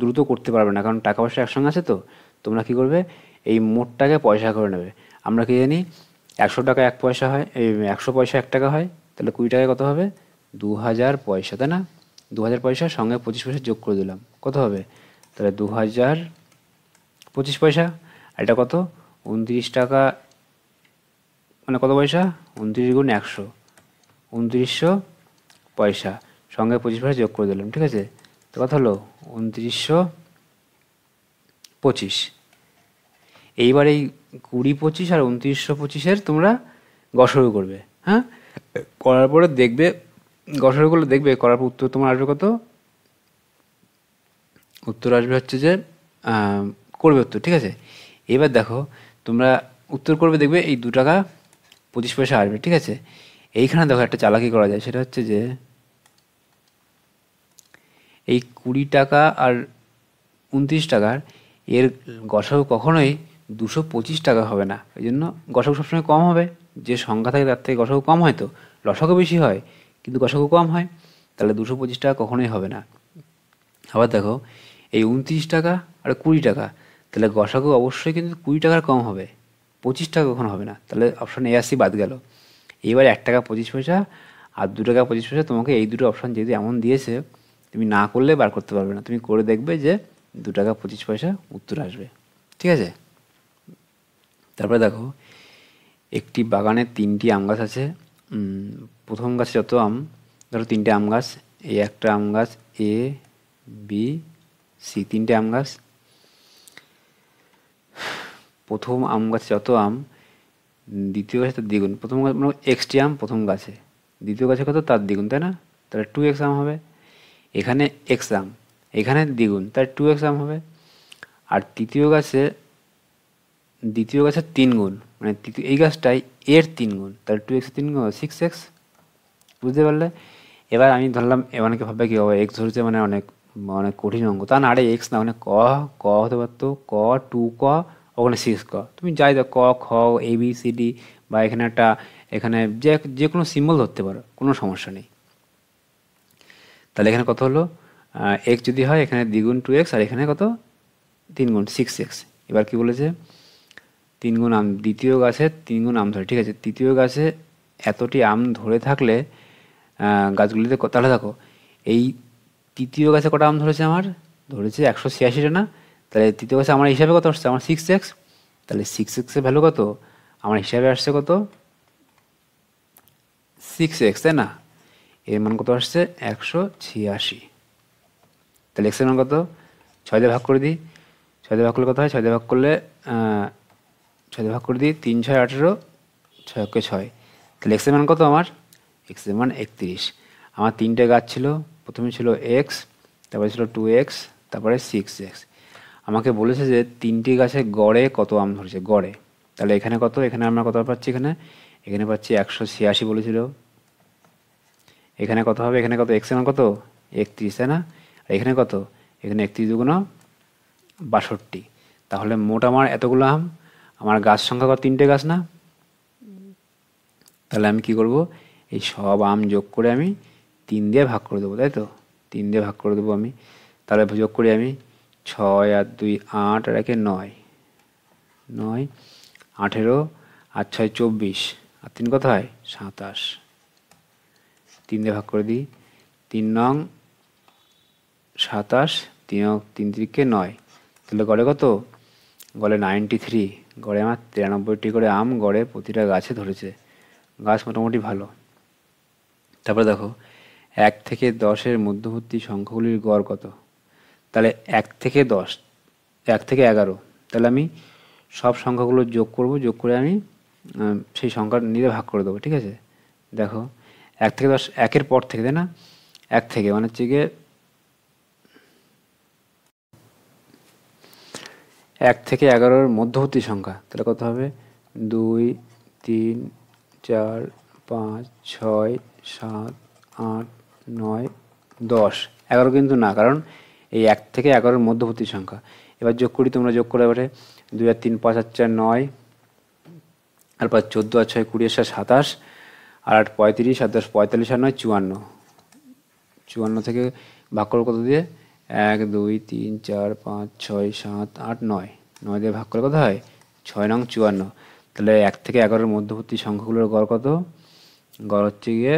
দ্রুত করতে পারবে না, কারণ টাকা পয়সা একসঙ্গে আছে তো। তোমরা কি করবে, এই মোটটাকে পয়সা করে নেবে। আমরা কি জানি 100 টাকা 1 পয়সা হয়, এই 100 পয়সা 1 টাকা হয়, তাহলে 20 টাকায় কত হবে, 2000 পয়সা, তাই না। 2000 পয়সার সঙ্গে 25 পয়সা যোগ করে দিলাম, কত হবে, তাহলে 2025 পয়সা। আর এটা কত, 29 টাকা, মানে কত পয়সা, 29 × 100, 2900 পয়সা, সঙ্গে 25 পয়সা যোগ করে দিলাম, ঠিক আছে। তো কথা হলো 2925। এইবার এই 2025 আর 2925-এর তোমরা গড় করবে, হ্যাঁ। করার পরে দেখবে, গড় করলে দেখবে, করার পর উত্তর তোমার আসবে কত, উত্তর আসবে হচ্ছে যে করবে উত্তর, ঠিক আছে। এবার দেখো তোমরা উত্তর করবে, দেখবে এই 2 টাকা 25 পয়সা আসবে, ঠিক আছে। এইখানে দেখো একটা চালাকি করা যায়, সেটা হচ্ছে যে এই 20 টাকা আর 29 টাকার এর গসাগু কখনোই 225 টাকা হবে না। এই জন্য গসাগু সবসময় কম হবে, যে সংখ্যা থাকে তার থেকে গসাগু কম হয়, তো লসাগু বেশি হয় কিন্তু গসাগু কম হয়, তাহলে 225 টাকা কখনোই হবে না। আবার দেখো এই 29 টাকা আর 20 টাকা, তাহলে গসাগু অবশ্যই কিন্তু 20 টাকার কম হবে, 25 টাকা কখনো হবে না, তাহলে অপশান এ আসি বাদ গেল। এবার 1 টাকা 25 পয়সা আর 2 টাকা 25 পয়সা, তোমাকে এই দুটো অপশান যেহেতু এমন দিয়েছে, তুমি না করলে বার করতে পারবে না, তুমি করে দেখবে যে 2 টাকা 25 পয়সা উত্তর আসবে, ঠিক আছে। তারপরে দেখো একটি বাগানে 3টি আম গাছ আছে। প্রথম গাছে যত আম, ধরো 3টে আম গাছ, এই একটা আম গাছ, এ বি সি, 3টে আম গাছ। প্রথম আম গাছে যত আম, দ্বিতীয় গাছে তার দ্বিগুণ। প্রথম গাছ মানে এক্সটি আম প্রথম গাছে, দ্বিতীয় গাছে কত, তার দ্বিগুণ, তাই না। তাহলে 2x আম হবে। এখানে এক্স আম, এখানে দ্বিগুণ, তাই 2x আম হবে। আর দ্বিতীয় গাছের 3 গুণ, মানে এই গাছটাই এর 3 গুণ, তাহলে 2x এর 3 গুণ 6x, বুঝতে পারলে। এবার আমি ধরলাম, অনেকে ভাববে কি হবে, এক্স ধরেছে মানে অনেক অনেক কঠিন অঙ্ক, তা না, আরে এক্স না, মানে ক, ক হতে পারতো, ক 2ক, ওখানে 6ক, তুমি যাই দাও, ক খ এ বি সি ডি, বা এখানে একটা, এখানে যে যে কোনো সিম্বল ধরতে পারো, কোনো সমস্যা নেই। তাহলে এখানে কত হলো, এক্স যদি হয় এখানে দ্বিগুণ 2x, আর এখানে কত 3 গুণ 6x। এবার কি বলেছে, 3 গুণ আম, দ্বিতীয় গাছে 3 গুণ আম ধরে, ঠিক আছে। তৃতীয় গাছে এতটি আম ধরে থাকলে গাছগুলিতে তাহলে দেখো এই তৃতীয় গাছে কটা আম ধরেছে, আমার ধরেছে 186টা না, তাহলে তৃতীয় গাছে আমার হিসাবে কত আসছে, আমার 6x, তাহলে 6x-এর ভ্যালু কত, আমার হিসাবে আসছে কত, 6x, তাই না। এর মান কত আসছে, 186। তাহলে এক্সের মান কত, 6 দিয়ে ভাগ করে দিই, 6 দিয়ে ভাগ করলে কত হয়, 6 দিয়ে ভাগ করলে 6 দিয়ে ভাগ করে দিই, 3 6 18, 6 6, তাহলে এক্সের মান কত, আমার এক্সের মান 31। আমার 3টে গাছ ছিল, প্রথমে ছিল এক্স, তারপরে ছিল 2x, তারপরে 6x। আমাকে বলেছে যে 3টি গাছে গড়ে কত আম ধরেছে, গড়ে। তাহলে এখানে কত, এখানে আমরা কত পাচ্ছি, এখানে এখানে পাচ্ছি 186 বলেছিল। এখানে কত হবে, এখানে কত, এক্স এর মান কত, 31, তাই না। আর এখানে কত, এখানে 31 দুগুণ 62। তাহলে মোট আমার এতগুলো আম, আমার গাছ সংখ্যা কত, 3টে গাছ না। তাহলে আমি কি করব, এই সব আম যোগ করে আমি 3 দিয়ে ভাগ করে দেবো, তাই তো, 3 দিয়ে ভাগ করে দেবো আমি। তাহলে যোগ করি আমি, 6 আর 2 8, আর 1 9, 9 18, আর 6 24, আর 3 কত হয়, 27। 3 দিয়ে ভাগ করে দিই, 3 নং 27, 3 3 9, তাহলে গড়ে কত, গড়ে 93, গড়ে আমার 93টি করে আম গড়ে প্রতিটা গাছে ধরেছে। গাছ মোটামুটি ভালো। তারপরে দেখো 1 থেকে 10-এর মধ্যবর্তী সংখ্যাগুলির গড় কত। তাহলে 1 থেকে 10, 1 থেকে 11, তাহলে আমি সব সংখ্যাগুলো যোগ করব, যোগ করে আমি সেই সংখ্যা নিয়ে ভাগ করে দেবো, ঠিক আছে। দেখো 1 থেকে 10, 1-এর পর থেকে, তাই না, 1 থেকে মানে হচ্ছে গিয়ে 1 থেকে 11-র মধ্যবর্তী সংখ্যা, তাহলে কত হবে? 2, 3, 4, 5, 6, 7, 8, 9, 10। 11 কিন্তু না, কারণ এই 1 থেকে 11-র মধ্যবর্তী সংখ্যা। এবার যোগ করি, তোমরা যোগ করে এবারে 2 আর 3 5 আর 4 9, আর 5 14 আর 6 20 আর 7 27, আর 8 35, আর 10 45, আর 9 54। 54 থেকে ভাগ করো কত দিয়ে? 1 2 3 4 5 6 7 8 9, 9 দিয়ে ভাগ করে কত হয়? 6 নং 54। তাহলে 1 থেকে 11-র মধ্যবর্তী সংখ্যাগুলোর গড় কত? গড় হচ্ছে গিয়ে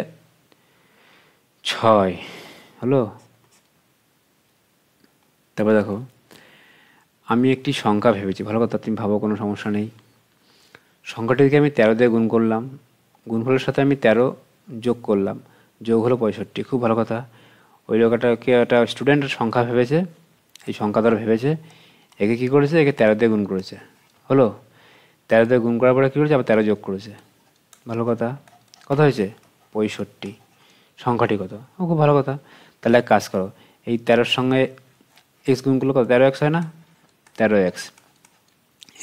6 হলো। তারপর দেখো, আমি একটি সংখ্যা ভেবেছি, ভালো কথা, তুমি ভাবো, কোনো সমস্যা নেই। সংখ্যাটিকে আমি 13 দিয়ে গুণ করলাম, গুণফলের সাথে আমি 13 যোগ করলাম, যোগ হলো 65, খুব ভালো কথা। ওই লোকটাকে একটা স্টুডেন্টের সংখ্যা ভেবেছে, এই সংখ্যা দ্বারা ভেবেছে, একে কী করেছে? একে 13 দিয়ে গুণ করেছে, হলো। 13 দিয়ে গুণ করার পরে কী করেছে? আবার 13 যোগ করেছে, ভালো কথা। কত হয়েছে? 65। সংখ্যাটি কত? ও, খুব ভালো কথা। তাহলে এক কাজ করো, এই 13-র সঙ্গে এক্স গুণ করলে কত? 13x হয় না? 13x,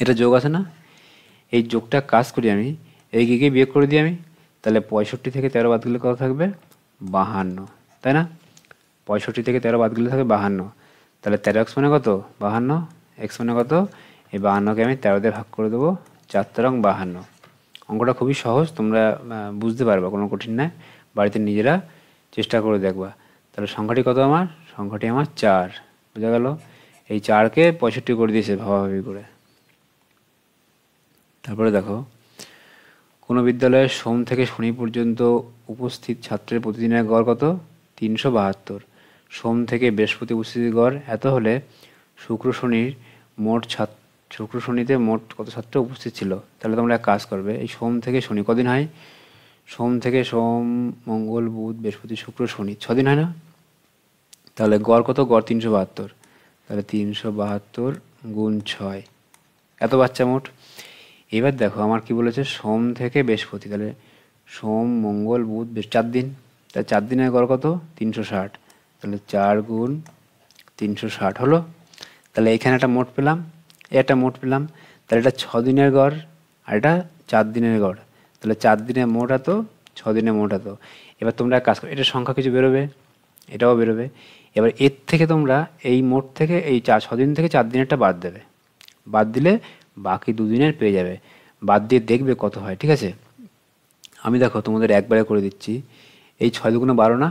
এটা যোগ আছে না? এই যোগটা কাজ করি আমি, এই গিয়ে বিয়োগ করে দিই আমি, তাহলে 65 থেকে 13 বাদ গেলে কত থাকবে? 52, তাই না? 65 থেকে 13 বাদ গেলে থাকবে 52। তাহলে 13x মানে কত? 52। এক্স মানে কত? এই 52কে আমি 13 দিয়ে ভাগ করে দেবো, 4 তেরং 52। অঙ্কটা খুবই সহজ, তোমরা বুঝতে পারবা, কোনো কঠিন নয়। বাড়িতে নিজেরা চেষ্টা করে দেখবা। তাহলে সংখ্যাটি কত আমার? সংখ্যাটি আমার 4, বোঝা গেল? এই 4কে 65 করে দিয়েছে ভাবাভাবি করে। তারপরে দেখো, কোনো বিদ্যালয়ে সোম থেকে শনি পর্যন্ত উপস্থিত ছাত্রের প্রতিদিনের গড় কত? 372। সোম থেকে বৃহস্পতি উপস্থিতির গড় এত হলে শুক্র শনিতে মোট কত ছাত্র উপস্থিত ছিল? তাহলে তোমরা এক কাজ করবে, এই সোম থেকে শনি কদিন হয়? সোম থেকে সোম, মঙ্গল, বুধ, বৃহস্পতি, শুক্র, শনি 6 দিন হয় না? তাহলে গড় কত? গড় 372। তাহলে 372 গুণ 6, এত বাচ্চা মোট। এবার দেখো আমার কি বলেছে? সোম থেকে বৃহস্পতি, তাহলে সোম, মঙ্গল, বুধ, 4 দিন। তাহলে 4 দিনের গড় কত? 360। তাহলে 4 গুণ 360 হলো। তাহলে এখানে একটা মোট পেলাম, একটা মোট পেলাম। তাহলে এটা 6 দিনের গড়, আর এটা 4 দিনের গড়। তাহলে 4 দিনের মোট এত, 6 দিনের মোট এত। এবার তোমরা কাজ করো, এটা সংখ্যা কিছু বেরোবে, এটাও বেরোবে। এবার এর থেকে তোমরা এই মোট থেকে এই 6 দিন থেকে 4 দিনেরটা বাদ দেবে, বাদ দিলে বাকি 2 দিনের পেয়ে যাবে। বাদ দিয়ে দেখবে কত হয়, ঠিক আছে? আমি দেখো তোমাদের একবারে করে দিচ্ছি। এই 6 দুগুণে 12 না,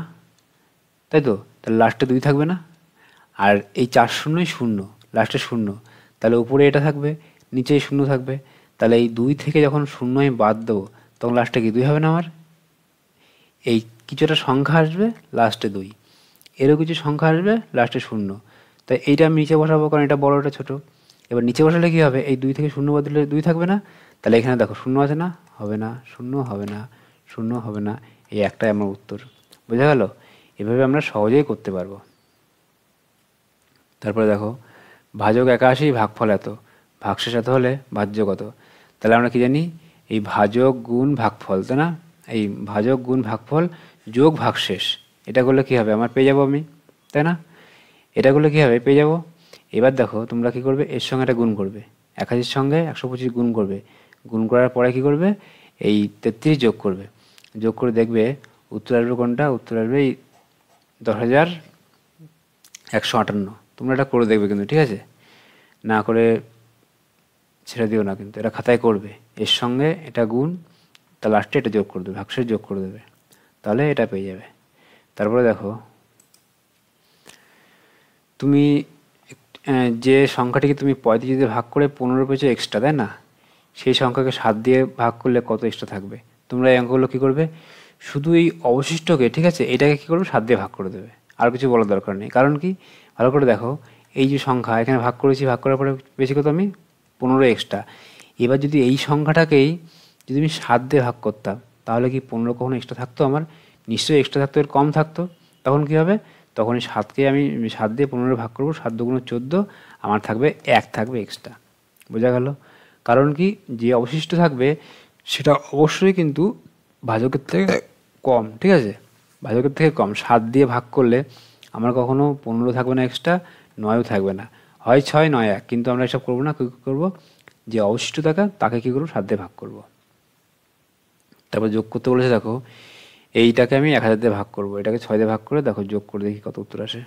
তাই তো? তাহলে লাস্টে 2 থাকবে না? আর এই 4 শূন্যই 0, লাস্টে 0, তাহলে উপরে এটা থাকবে, নিচেই 0 থাকবে। তাহলে এই 2 থেকে যখন 0 আমি বাদ দেবো, তখন লাস্টে কি 2 হবে না আমার? এই কিছুটা সংখ্যা আসবে, লাস্টে 2, এরও কিছু সংখ্যা আসবে, লাস্টে 0। তাই এইটা আমি নিচে বসাবো, কারণ এটা বড়, এটা ছোটো। এবার নিচে বসালে কী হবে? এই 2 থেকে 0 বাদ দিলে 2 থাকবে না? তাহলে এখানে দেখো 0 আছে না? হবে না, 0 হবে না, 0 হবে না। এই একটাই আমার উত্তর, বোঝা গেল? এভাবে আমরা সহজেই করতে পারবো। তারপরে দেখো, ভাজক 81, ভাগফল এত, ভাগশেষ এত হলে ভাজ্য কত? তাহলে আমরা কি জানি? এই ভাজক গুণ ভাগফল, তাই না? এই ভাজক গুণ ভাগফল যোগ ভাগশেষ, এটা করলে কী হবে? আমার পেয়ে যাবো আমি, তাই না? এটা করলে কী হবে? পেয়ে যাবো। এবার দেখো তোমরা কী করবে? এর সঙ্গে এটা গুণ করবে, 81-র সঙ্গে 125 গুণ করবে। গুণ করার পরে কী করবে? এই 33 যোগ করবে। যোগ করে দেখবে উত্তর আসবে কোনটা? উত্তর আসবে এই 10,158। তোমরা এটা করে দেখবে কিন্তু, ঠিক আছে? না করে ছেড়ে দিও না কিন্তু, এটা খাতায় করবে। এর সঙ্গে এটা গুণ, তার লাস্টে এটা যোগ করে দেবে, ভাগশেষ যোগ করে দেবে, তাহলে এটা পেয়ে যাবে। তারপরে দেখো, তুমি যে সংখ্যাটিকে তুমি 35 দিয়ে ভাগ করে 15 পেয়েছো এক্সট্রা, তাই না? সেই সংখ্যাকে 7 দিয়ে ভাগ করলে কত এক্সট্রা থাকবে? তোমরা এই অঙ্কগুলো কী করবে? শুধু এই অবশিষ্টকে, ঠিক আছে, এটাকে কী করবে? 7 দিয়ে ভাগ করে দেবে, আর কিছু বলার দরকার নেই। কারণ কি? ভালো করে দেখো, এই যে সংখ্যা এখানে ভাগ করেছি, ভাগ করার পরে বেশি কত আমি? 15 এক্সট্রা। এবার যদি এই সংখ্যাটাকেই যদি আমি 7 দিয়ে ভাগ করতাম, তাহলে কি 15 কখনো এক্সট্রা থাকতো আমার? নিশ্চয়ই এক্সট্রা থাকতো, এর কম থাকতো। তখন কী হবে? তখন এই 7কে আমি 7 দিয়ে 15 ভাগ করবো, 7 দুগুণ 14, আমার থাকবে 1 থাকবে এক্সট্রা, বোঝা গেল? কারণ কি? যে অবশিষ্ট থাকবে সেটা অবশ্যই কিন্তু ভাজকের থেকে কম, ঠিক আছে? ভাজকের থেকে কম। 7 দিয়ে ভাগ করলে আমার কখনো 15 থাকবে না এক্সট্রা, 9ও থাকবে না। হয় 6 নয় 1, কিন্তু আমরা এসব করবো না। কী করবো, যে অবশিষ্ট থাকা তাকে কী করবো, 7 দিয়ে ভাগ করব। তারপর যোগ করতে বলেছে, দেখো এইটাকে আমি 1000 দিয়ে ভাগ করব, এটাকে 6 দিয়ে ভাগ করে দেখো যোগ করে দেখি কত উত্তর আসে।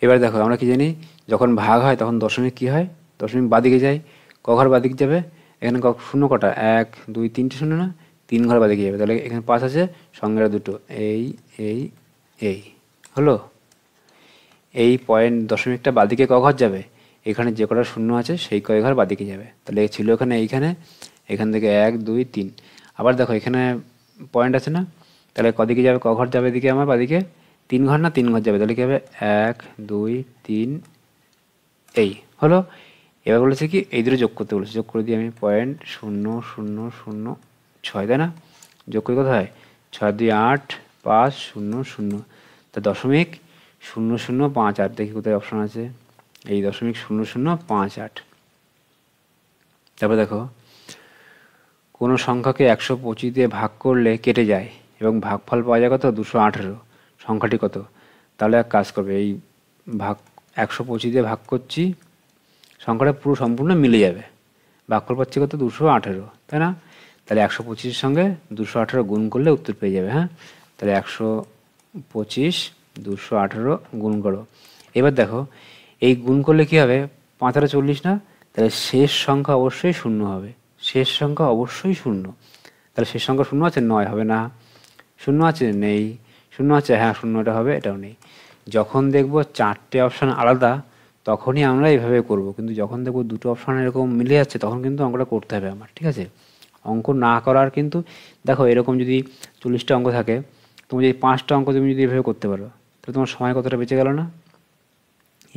এবার দেখো আমরা কি জানি, যখন ভাগ হয় তখন দশমিক কি হয়, দশমিক বাদিকে যায়। ক ঘর বাদিকে যাবে, এখানে শূন্য কটা, 1 2 3টে শূন্য না, 3 ঘর বাদিকে যাবে। তাহলে এখানে 5 আছে, সঙ্গে দুটো, এই এই এই হলো। এই পয়েন্ট দশমিকটা বাদিকে ক ঘর যাবে, এখানে যে কটা শূন্য আছে সেই কয় ঘর বাদিকে যাবে। তাহলে ছিল এখানে, এখান থেকে 1 2 3। আবার দেখো এখানে পয়েন্ট আছে না, তাহলে কদিকে যাবে, ক ঘর যাবে এদিকে আমার বাদিকে, 3 ঘর না 3 ঘর যাবে। তাহলে কী হবে, 1 2 3 এই হলো। এবার বলেছে কি এই দুটো যোগ করতে বলেছে, যোগ করে দিই আমি, 0.0006, তাই না? যোগ করে কত হয়, 6 2 8 5 0 0। তা 0.0058, দেখি কোথায় অপশন আছে, এই 0.0058। তারপর দেখো, কোনো সংখ্যাকে 125 দিয়ে ভাগ করলে কেটে যায় এবং ভাগফল পাওয়া যায় কত, 218। সংখ্যাটি কত? তাহলে এক কাজ করবে, এই ভাগ 125 দিয়ে ভাগ করছি, সংখ্যাটা পুরো সম্পূর্ণ মিলে যাবে। ভাগফল পাচ্ছি কত, 218, তাই না? তাহলে 125-এর সঙ্গে 218 গুণ করলে উত্তর পেয়ে যাবে। হ্যাঁ, তাহলে 125 218 গুণ করো। এবার দেখো এই গুণ করলে কি হবে, 5 আর 40 না, তাহলে শেষ সংখ্যা অবশ্যই শূন্য হবে। শেষ সংখ্যা অবশ্যই শূন্য। তাহলে শেষ সংখ্যা শূন্য আছে, 9 হবে না। শূন্য আছে, নেই। শূন্য আছে, হ্যাঁ শূন্যটা হবে, এটাও নেই। যখন দেখব 4টে অপশান আলাদা তখনই আমরা এইভাবে করব, কিন্তু যখন দেখব দুটো অপশান এরকম মিলে যাচ্ছে তখন কিন্তু অঙ্কটা করতে হবে আমার, ঠিক আছে? অঙ্ক না করার কিন্তু, দেখো এরকম যদি 40টা অঙ্ক থাকে, তুমি যদি 5টা অঙ্ক তুমি যদি এভাবে করতে পারো, তাহলে তোমার সময় কতটা বেঁচে গেল না?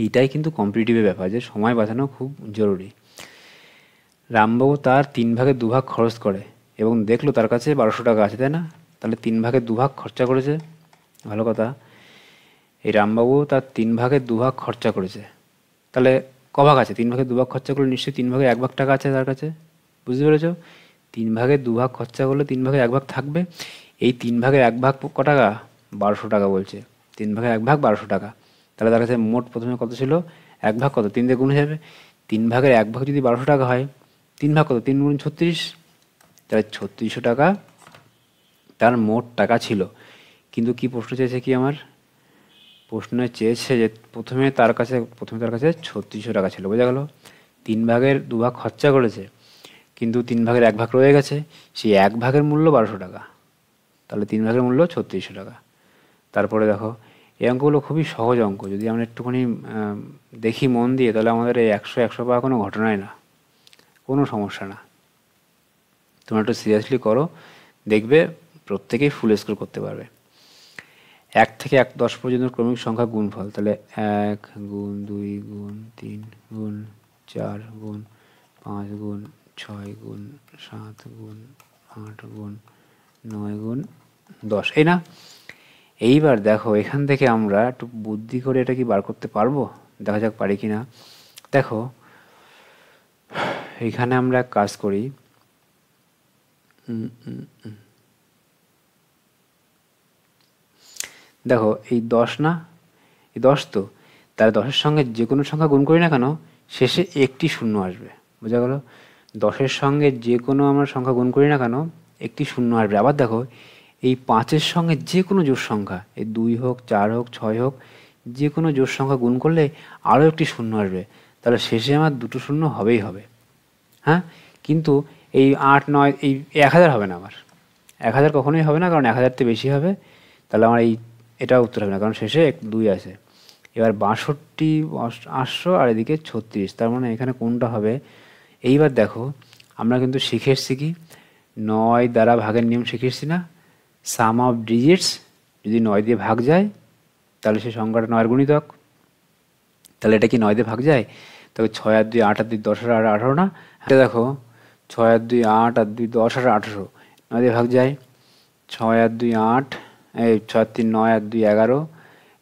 এইটাই কিন্তু কম্পিটিটিভের ব্যাপার, যে সময় বাঁচানো খুব জরুরি। রামবাবু তার 3 ভাগে 2 ভাগ খরচ করে এবং দেখলো তার কাছে 1200 টাকা আছে, তাই না? তাহলে 3 ভাগে 2 ভাগ খরচা করেছে, ভালো কথা। এই রামবাবু তার 3 ভাগে 2 ভাগ খরচা করেছে, তাহলে ক ভাগ আছে, 3 ভাগে 2 ভাগ খরচা করলে নিশ্চয়ই 3 ভাগে 1 ভাগ টাকা আছে তার কাছে, বুঝতে পেরেছ? 3 ভাগে 2 ভাগ খরচা করলে 3 ভাগে 1 ভাগ থাকবে। এই 3 ভাগের 1 ভাগ ক টাকা, 1200 টাকা বলছে। 3 ভাগের 1 ভাগ 1200 টাকা। তাহলে তার কাছে মোট প্রথমে কত ছিল, 1 ভাগ কত, 3 দিয়ে গুণ হয়ে যাবে। 3 ভাগের 1 ভাগ যদি 1200 টাকা হয়, 3 ভাগ কত, 3 গুণ 36, তাহলে 3600 টাকা তার মোট টাকা ছিল। কিন্তু কি প্রশ্ন চেয়েছে, কি আমার প্রশ্নে চেয়েছে যে প্রথমে তার কাছে 3600 টাকা ছিল, বোঝা গেল? 3 ভাগের 2 ভাগ খরচা করেছে, কিন্তু 3 ভাগের 1 ভাগ রয়ে গেছে, সেই 1 ভাগের মূল্য 1200 টাকা, তাহলে 3 ভাগের মূল্য 3600 টাকা। তারপরে দেখো এই অঙ্কগুলো খুবই সহজ অঙ্ক, যদি আমরা একটুখানি দেখি মন দিয়ে, তাহলে আমাদের এই 100 পাওয়া কোনো ঘটনাই না, কোনো সমস্যা না। তোমরা একটু সিরিয়াসলি করো, দেখবে প্রত্যেকেই ফুল স্কোর করতে পারবে। 1 থেকে 10 পর্যন্ত ক্রমিক সংখ্যা গুণফল, তাহলে 1 গুণ 2 গুণ 3 গুণ 4 গুণ 5 গুণ 6 গুণ 7 গুণ 8 গুণ 9 গুণ 10, এই না? এইবার দেখো এখান থেকে আমরা একটু বুদ্ধি করে এটা কি বার করতে পারবো, দেখা যাক পারি কি না। দেখো এইখানে আমরা এক কাজ করি, দেখো এই 10 না, এই 10 তো, তাহলে 10-এর সঙ্গে যে কোনো সংখ্যা গুণ করি না কেন, শেষে একটি শূন্য আসবে, বোঝা গেল? 10-এর সঙ্গে যে কোনো আমরা সংখ্যা গুণ করি না কেন, একটি শূন্য আসবে। আবার দেখো এই 5-এর সঙ্গে যে কোনো জোড় সংখ্যা, এই 2 হোক 4 হোক 6 হোক, যে কোনো জোড় সংখ্যা গুণ করলে আরও একটি শূন্য আসবে, তাহলে শেষে আমার দুটো শূন্য হবেই হবে। হ্যাঁ, কিন্তু এই 8 9 এই 1000 হবে না, আমার 1000 কখনোই হবে না, কারণ 1000-তে বেশি হবে, তাহলে আমার এটা উত্তর হবে না, কারণ শেষে 2 আছে। এবার 62 800 আর এদিকে 36, তার মানে এখানে কোনটা হবে? এইবার দেখো আমরা কিন্তু শিখে এসছি কি, 9 দ্বারা ভাগের নিয়ম শিখে এসছি না, সাম অফ ডিজিটস যদি 9 দিয়ে ভাগ যায় তাহলে সেই সংখ্যাটা 9-এর গুণিতক। তাহলে এটা কি 9 দিয়ে ভাগ যায়? তবে 6 আর 2 8 আর 2 10 আর 18 না, এটা দেখো 6 আর 2 8 আর 2 10 আর 18, 9 দিয়ে ভাগ যায়। 6 আর 2 8, এই 6 আর 3 9 আর 2 11,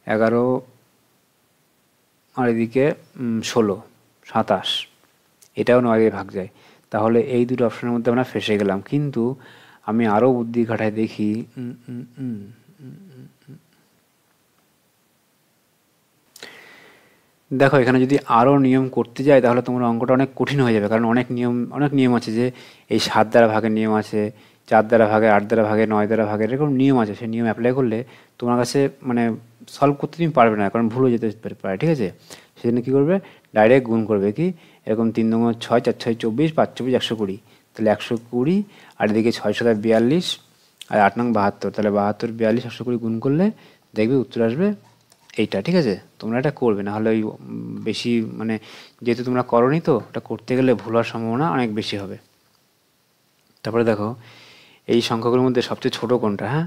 11 আর এদিকে 16 27, এটাও 9 দিয়ে ভাগ যায়। তাহলে এই দুটো অপশনের মধ্যে আমরা ফেসে গেলাম। কিন্তু আমি আরও বুদ্ধি খাটায় দেখি, দেখো এখানে যদি আরও নিয়ম করতে যাই তাহলে তোমার অঙ্কটা অনেক কঠিন হয়ে যাবে, কারণ অনেক নিয়ম আছে, যে এই 7 দ্বারা ভাগের নিয়ম আছে, 4 দ্বারা ভাগে, 8 দ্বারা ভাগে, 9 দ্বারা ভাগে, এরকম নিয়ম আছে। সেই নিয়ম অ্যাপ্লাই করলে তোমার কাছে মানে সলভ করতে তুমি পারবে না, কারণ ভুল হয়ে যেতে পারে, ঠিক আছে। সেজন্য কী করবে, ডাইরেক্ট গুণ করবে, কি এরকম 3 দুগুণ 6, 4 6 24, 5 24 120, তাহলে 120, আর এদিকে 6 7 42, আর 8 নং 72, তাহলে 72 42 120 গুণ করলে দেখবে উত্তর আসবে এইটা, ঠিক আছে। তোমরা এটা করবে, না হলে ওই বেশি মানে যেহেতু তোমরা করোনি তো, ওটা করতে গেলে ভুল হওয়ার সম্ভাবনা অনেক বেশি হবে। তারপরে দেখো এই সংখ্যাগুলোর মধ্যে সবচেয়ে ছোট কোনটা, হ্যাঁ,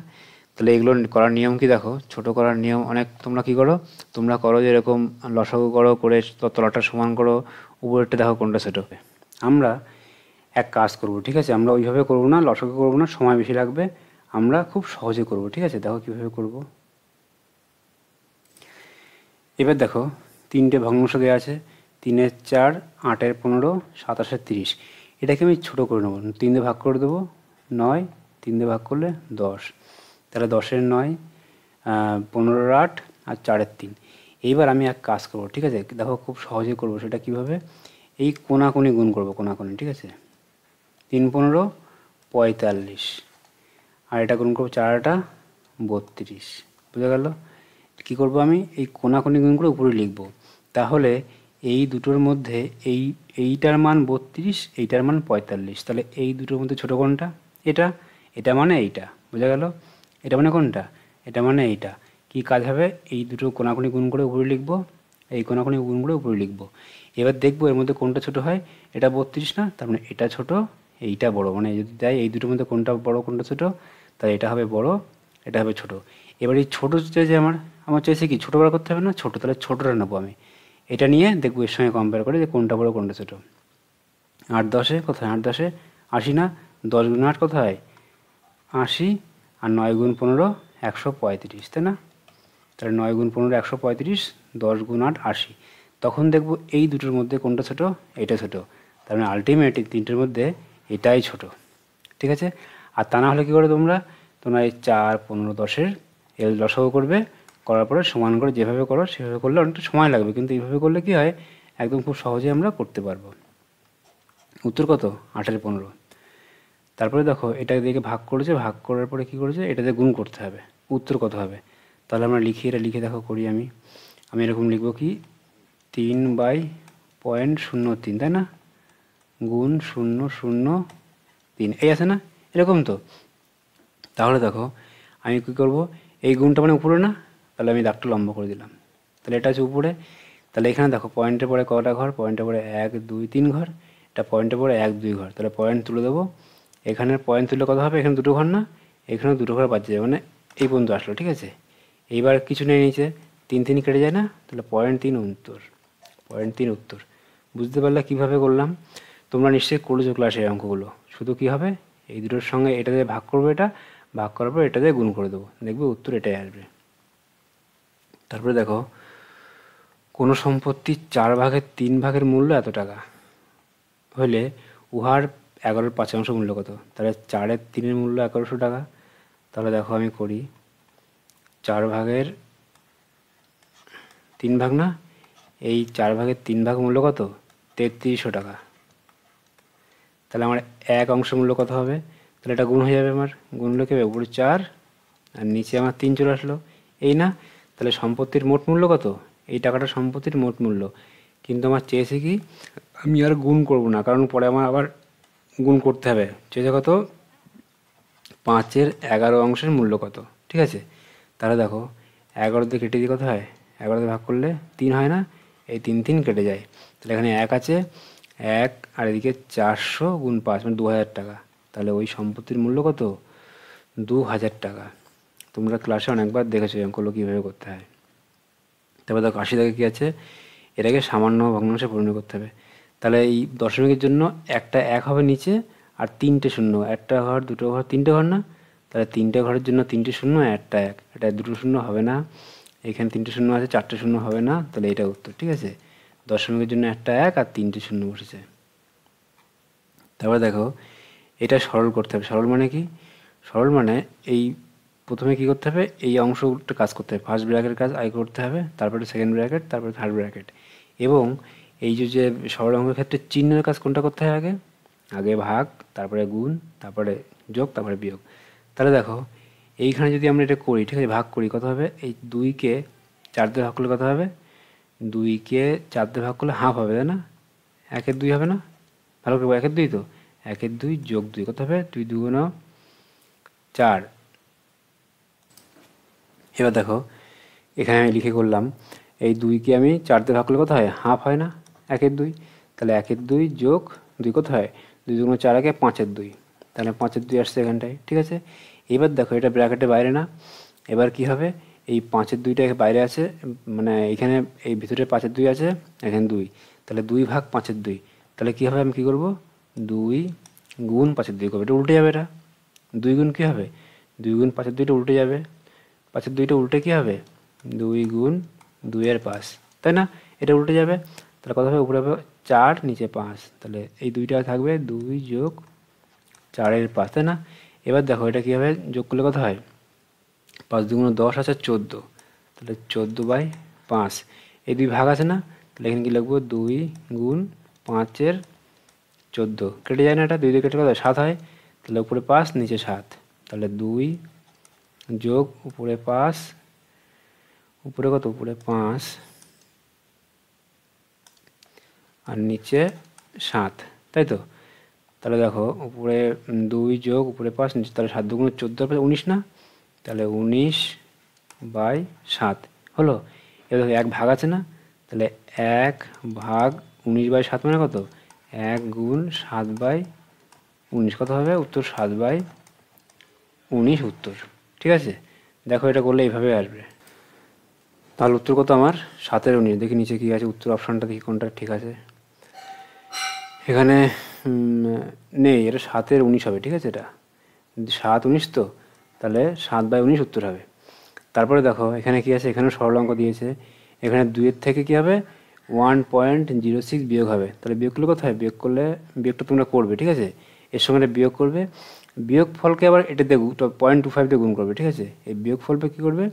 তাহলে এগুলো করার নিয়ম কি দেখো, ছোট করার নিয়ম অনেক। তোমরা কি করো, তোমরা করো যে এরকম লসাগু করো, করে তলাটা সমান করো, উপরেরটা দেখো কোনটা ছোট। আমরা এক কাজ করব, ঠিক আছে, আমরা ওইভাবে করবো না, লসাগু করবো না, সময় বেশি লাগবে, আমরা খুব সহজে করব, ঠিক আছে। দেখো কীভাবে করব। এবার দেখো 3টে ভগ্নাংশ দেওয়া আছে, 3 4, 8 15, 27 30। এটাকে আমি ছোটো করে নেবো, 3 দিয়ে ভাগ করে দেবো, 9, 3 দিয়ে ভাগ করলে 10, তাহলে 10 9, 15 8, আর 4 3। এইবার আমি এক কাজ করবো, ঠিক আছে, দেখো খুব সহজে করবো। সেটা কীভাবে, এই কোনাকুনি গুণ করবো, কোনাকুনি, ঠিক আছে। 3 15 45, আর এটা গুণ করবো 4 8 32, বুঝা গেল। কী করবো, আমি এই কোনাকুনি গুণ করে উপরে লিখব, তাহলে এই দুটোর মধ্যে এইটার মান 32, এইটার মান 45, তাহলে এই দুটোর মধ্যে ছোটো কোনটা, এটা, এটা মানে এইটা, বোঝা গেল। এটা মানে কোনটা, এটা মানে এইটা। কি কাজ হবে, এই দুটো কোনাকুনি গুণ করে উপরে লিখব, এই কোনাকুনি গুণ করে উপরে লিখব। এবার দেখবো এর মধ্যে কোনটা ছোট হয়, এটা 32 না, তার মানে এটা ছোট, এইটা বড়, মানে যদি দেয় এই দুটোর মধ্যে কোনটা বড় কোনটা ছোট, তাহলে এটা হবে বড়, এটা হবে ছোট। এবার এই ছোটো যে আমার চাইছে কি ছোটো বড় করতে হবে না, ছোটো, তাহলে ছোটোটা নেবো আমি। এটা নিয়ে দেখবো এর সঙ্গে কম্পেয়ার করে যে কোনটা বড় কোনটা ছোটো। 8 10 কোথায়, 8 10 80 না, 10 গুণ 8 কোথায় 80, আর 9 গুণ 15 135, তাই না। তাহলে 9 গুণ 15 135, 10 গুণ 8 80। তখন দেখবো এই দুটোর মধ্যে কোনটা ছোটো, এটা ছোটো, তার মানে আলটিমেট এই তিনটের মধ্যে এটাই ছোট, ঠিক আছে। আর তা না হলে কী করে, তোমরা এই 4 15 10-এর লসাগু করবে, করার পরে সমান করে যেভাবে করো সেভাবে করলে অনেকটা সময় লাগবে, কিন্তু এইভাবে করলে কি হয়, একদম খুব সহজে আমরা করতে পারবো। উত্তর কত, 8 15। তারপরে দেখো এটা দিকে ভাগ করেছে, ভাগ করার পরে কী করেছে, এটাতে গুণ করতে হবে, উত্তর কত হবে। তাহলে আমরা লিখি, এটা লিখে দেখো করি আমি এরকম লিখবো কি 3/0.03, তাই না, গুণ 0.003, এই আছে না, এরকম তো। তাহলে দেখো আমি কী করবো, এই গুণটা মানে উপরে না, তাহলে আমি দাগটা লম্বা করে দিলাম, তাহলে এটা হচ্ছে উপরে। তাহলে এখানে দেখো পয়েন্টের পরে কটা ঘর, পয়েন্টের পরে 1 2 3 ঘর, এটা পয়েন্টের পরে 1 2 ঘর, তাহলে পয়েন্ট তুলে দেবো। এখানের পয়েন্ট তুললে কত হবে, এখানে দুটো ঘর না, এখানেও দুটো ঘর বাঁচে যাবে, মানে এই পর্যন্ত আসলো, ঠিক আছে। এইবার কিছু নেই নিচে, 3 3 কেটে যায় না, তাহলে 0.3 উত্তর, 0.3 উত্তর। বুঝতে পারলে কীভাবে করলাম, তোমরা নিশ্চয়ই করেছো ক্লাসে এই অঙ্কগুলো। শুধু কী হবে, এই দুটোর সঙ্গে এটা দিয়ে ভাগ করবে, এটা ভাগ করার পর এটা দিয়ে গুণ করে দেবো, দেখবে উত্তর এটাই আসবে। তারপরে দেখো কোনো সম্পত্তির 4 ভাগের 3 ভাগের মূল্য এত টাকা হলে উহার 11/5 মূল্য কত, তাহলে 4 3 মূল্য 1100 টাকা। তাহলে দেখো আমি করি, 4 ভাগের 3 ভাগ না, এই 4 ভাগের 3 ভাগ মূল্য কত, 3300 টাকা। তাহলে আমার 1 অংশ মূল্য কত হবে, তাহলে এটা গুণ হয়ে যাবে, আমার গুণলে কী হবে, উপরে 4 আর নিচে আমার 3 চলে আসলো, এই না। তাহলে সম্পত্তির মোট মূল্য কত, এই টাকাটা সম্পত্তির মোট মূল্য। কিন্তু আমার চেয়েছে কি, আমি আর গুণ করব না, কারণ পরে আমার আবার গুণ করতে হবে। চেয়েছে কত, 5-এর 11 অংশের মূল্য কত, ঠিক আছে। তাহলে দেখো 11 দিয়ে কেটে দিয়ে কত হয়, 11 দিয়ে ভাগ করলে 3 হয় না, এই 3 3 কেটে যায়। তাহলে এখানে 1 আছে, 1 আর এদিকে 400 গুণ 5 মানে 2000 টাকা। তাহলে ওই সম্পত্তির মূল্য কত, 2000 টাকা। তোমরা ক্লাসে অনেকবার দেখেছো এই অঙ্কগুলো কীভাবে করতে হয়। তারপর দেখো 80 দাগে কী আছে, এটাকে সামান্য ভগ্নাংশে পরিণত করতে হবে। তাহলে এই দশমিকের জন্য একটা 1 হবে নিচে, আর 3টে শূন্য, একটা ঘর দুটো ঘর 3টে ঘর না, তাহলে 3টে ঘরের জন্য 3টে শূন্য, একটা 1, এটা 2টো শূন্য হবে না, এখানে 3টে শূন্য আছে, 4টে শূন্য হবে না, তাহলে এটা উত্তর, ঠিক আছে। দশমিকের জন্য একটা 1 আর 3টে শূন্য বসেছে। তারপরে দেখো এটা সরল করতে হবে। সরল মানে কি, সরল মানে এই প্রথমে কী করতে হবে, এই অংশটা কাজ করতে হবে, ফার্স্ট ব্র্যাকেটের কাজ আগে করতে হবে, তারপরে সেকেন্ড ব্র্যাকেট, তারপরে থার্ড ব্র্যাকেট। এবং এই যে সরল অঙ্কের ক্ষেত্রে চিহ্নের কাজ কোনটা করতে হয় আগে, আগে ভাগ, তারপরে গুণ, তারপরে যোগ, তারপরে বিয়োগ। তাহলে দেখো এইখানে যদি আমরা এটা করি, ঠিক আছে, ভাগ করি, কত হবে, এই 2কে 4 দিয়ে ভাগ করলে কত হবে, 2কে 4 দিয়ে ভাগ করলে হাফ হবে, তাই না, 1-এর 2 হবে না, ভালো করে 1-এর 2 তো, 1-এর 2 যোগ 2 কত হবে, 2 2 4। এবার দেখো এখানে আমি লিখে করলাম, এই 2কে আমি 4 দিয়ে ভাগ করলে কত হয়, হাফ হয় না, 1-এর 2, তাহলে 1-এর 2 যোগ 2 কত হয়, 2 2 4 1 5-এর 2, তাহলে 5-এর 2 আসছে এখানটায়, ঠিক আছে। এবার দেখো এটা ব্র্যাকেটের বাইরে না, এবার কি হবে, এই 5-এর 2টা বাইরে আছে, মানে এখানে এই ভিতরে 5-এর 2 আছে, এখানে 2, তাহলে 2 ভাগ 5-এর 2, তাহলে কী হবে, আমি কী করবো, 2 গুণ 5-এর 2 করবো, এটা উল্টে যাবে, এটা 2 গুণ কী হবে, 2 গুণ 5-এর 2টা উল্টে যাবে, 5-এর 2টা উল্টে কী হবে, 2 গুণ 2-এর 5, তাই না, এটা উল্টে যাবে, তাহলে কত হবে, উপরে হবে 4, নিচে 5, তাহলে এই 2টা থাকবে 2 যোগ 4-এর 5, তাই না। এবার দেখো এটা কী হবে, যোগ করলে কত হয়, 5 2 10 আছে 14, তাহলে 14/5, এই 2 ভাগ আছে না, তাহলে এখানে কি লিখবো, 2 গুণ 5-এর 14, কেটে যায় না, এটা 2 দিয়ে কেটে কত 7 হয়, তাহলে উপরে 5 নিচে 7, তাহলে 2 যোগ উপরে 5, উপরে কত, উপরে 5 আর নিচে 7, তাই তো। তাহলে দেখো উপরে 2 যোগ উপরে 5 নিচে, তাহলে 7 2 14 19 না, তাহলে 19/7 হলো। এবার দেখো 1 ভাগ আছে না, তাহলে 1 ভাগ 19/7 মানে কত, 1 গুণ 7/19 কত হবে, উত্তর 7/19 উত্তর, ঠিক আছে। দেখো এটা করলে এইভাবে আসবে, তাহলে উত্তর কত আমার, 7/19। দেখি নিচে কী আছে, উত্তর অপশানটা দেখি কোনটা ঠিক আছে, এখানে নেই, এটা 7/19 হবে, ঠিক আছে, এটা 7 19 তো, তাহলে 7/19 উত্তর হবে। তারপরে দেখো এখানে কি আছে, এখানেও সরল অঙ্ক দিয়েছে, এখানে 2-এর থেকে কি হবে, 1.06 বিয়োগ হবে, তাহলে বিয়োগ করলে কত হয়, বিয়োগ করলে, বিয়োগটা তোমরা করবে, ঠিক আছে, এর সঙ্গে বিয়োগ করবে, বিয়োগ ফলকে আবার এটা দিয়ে 0.25 দিয়ে গুণ করবে, ঠিক আছে, এই বিয়োগ ফলকে কী করবে,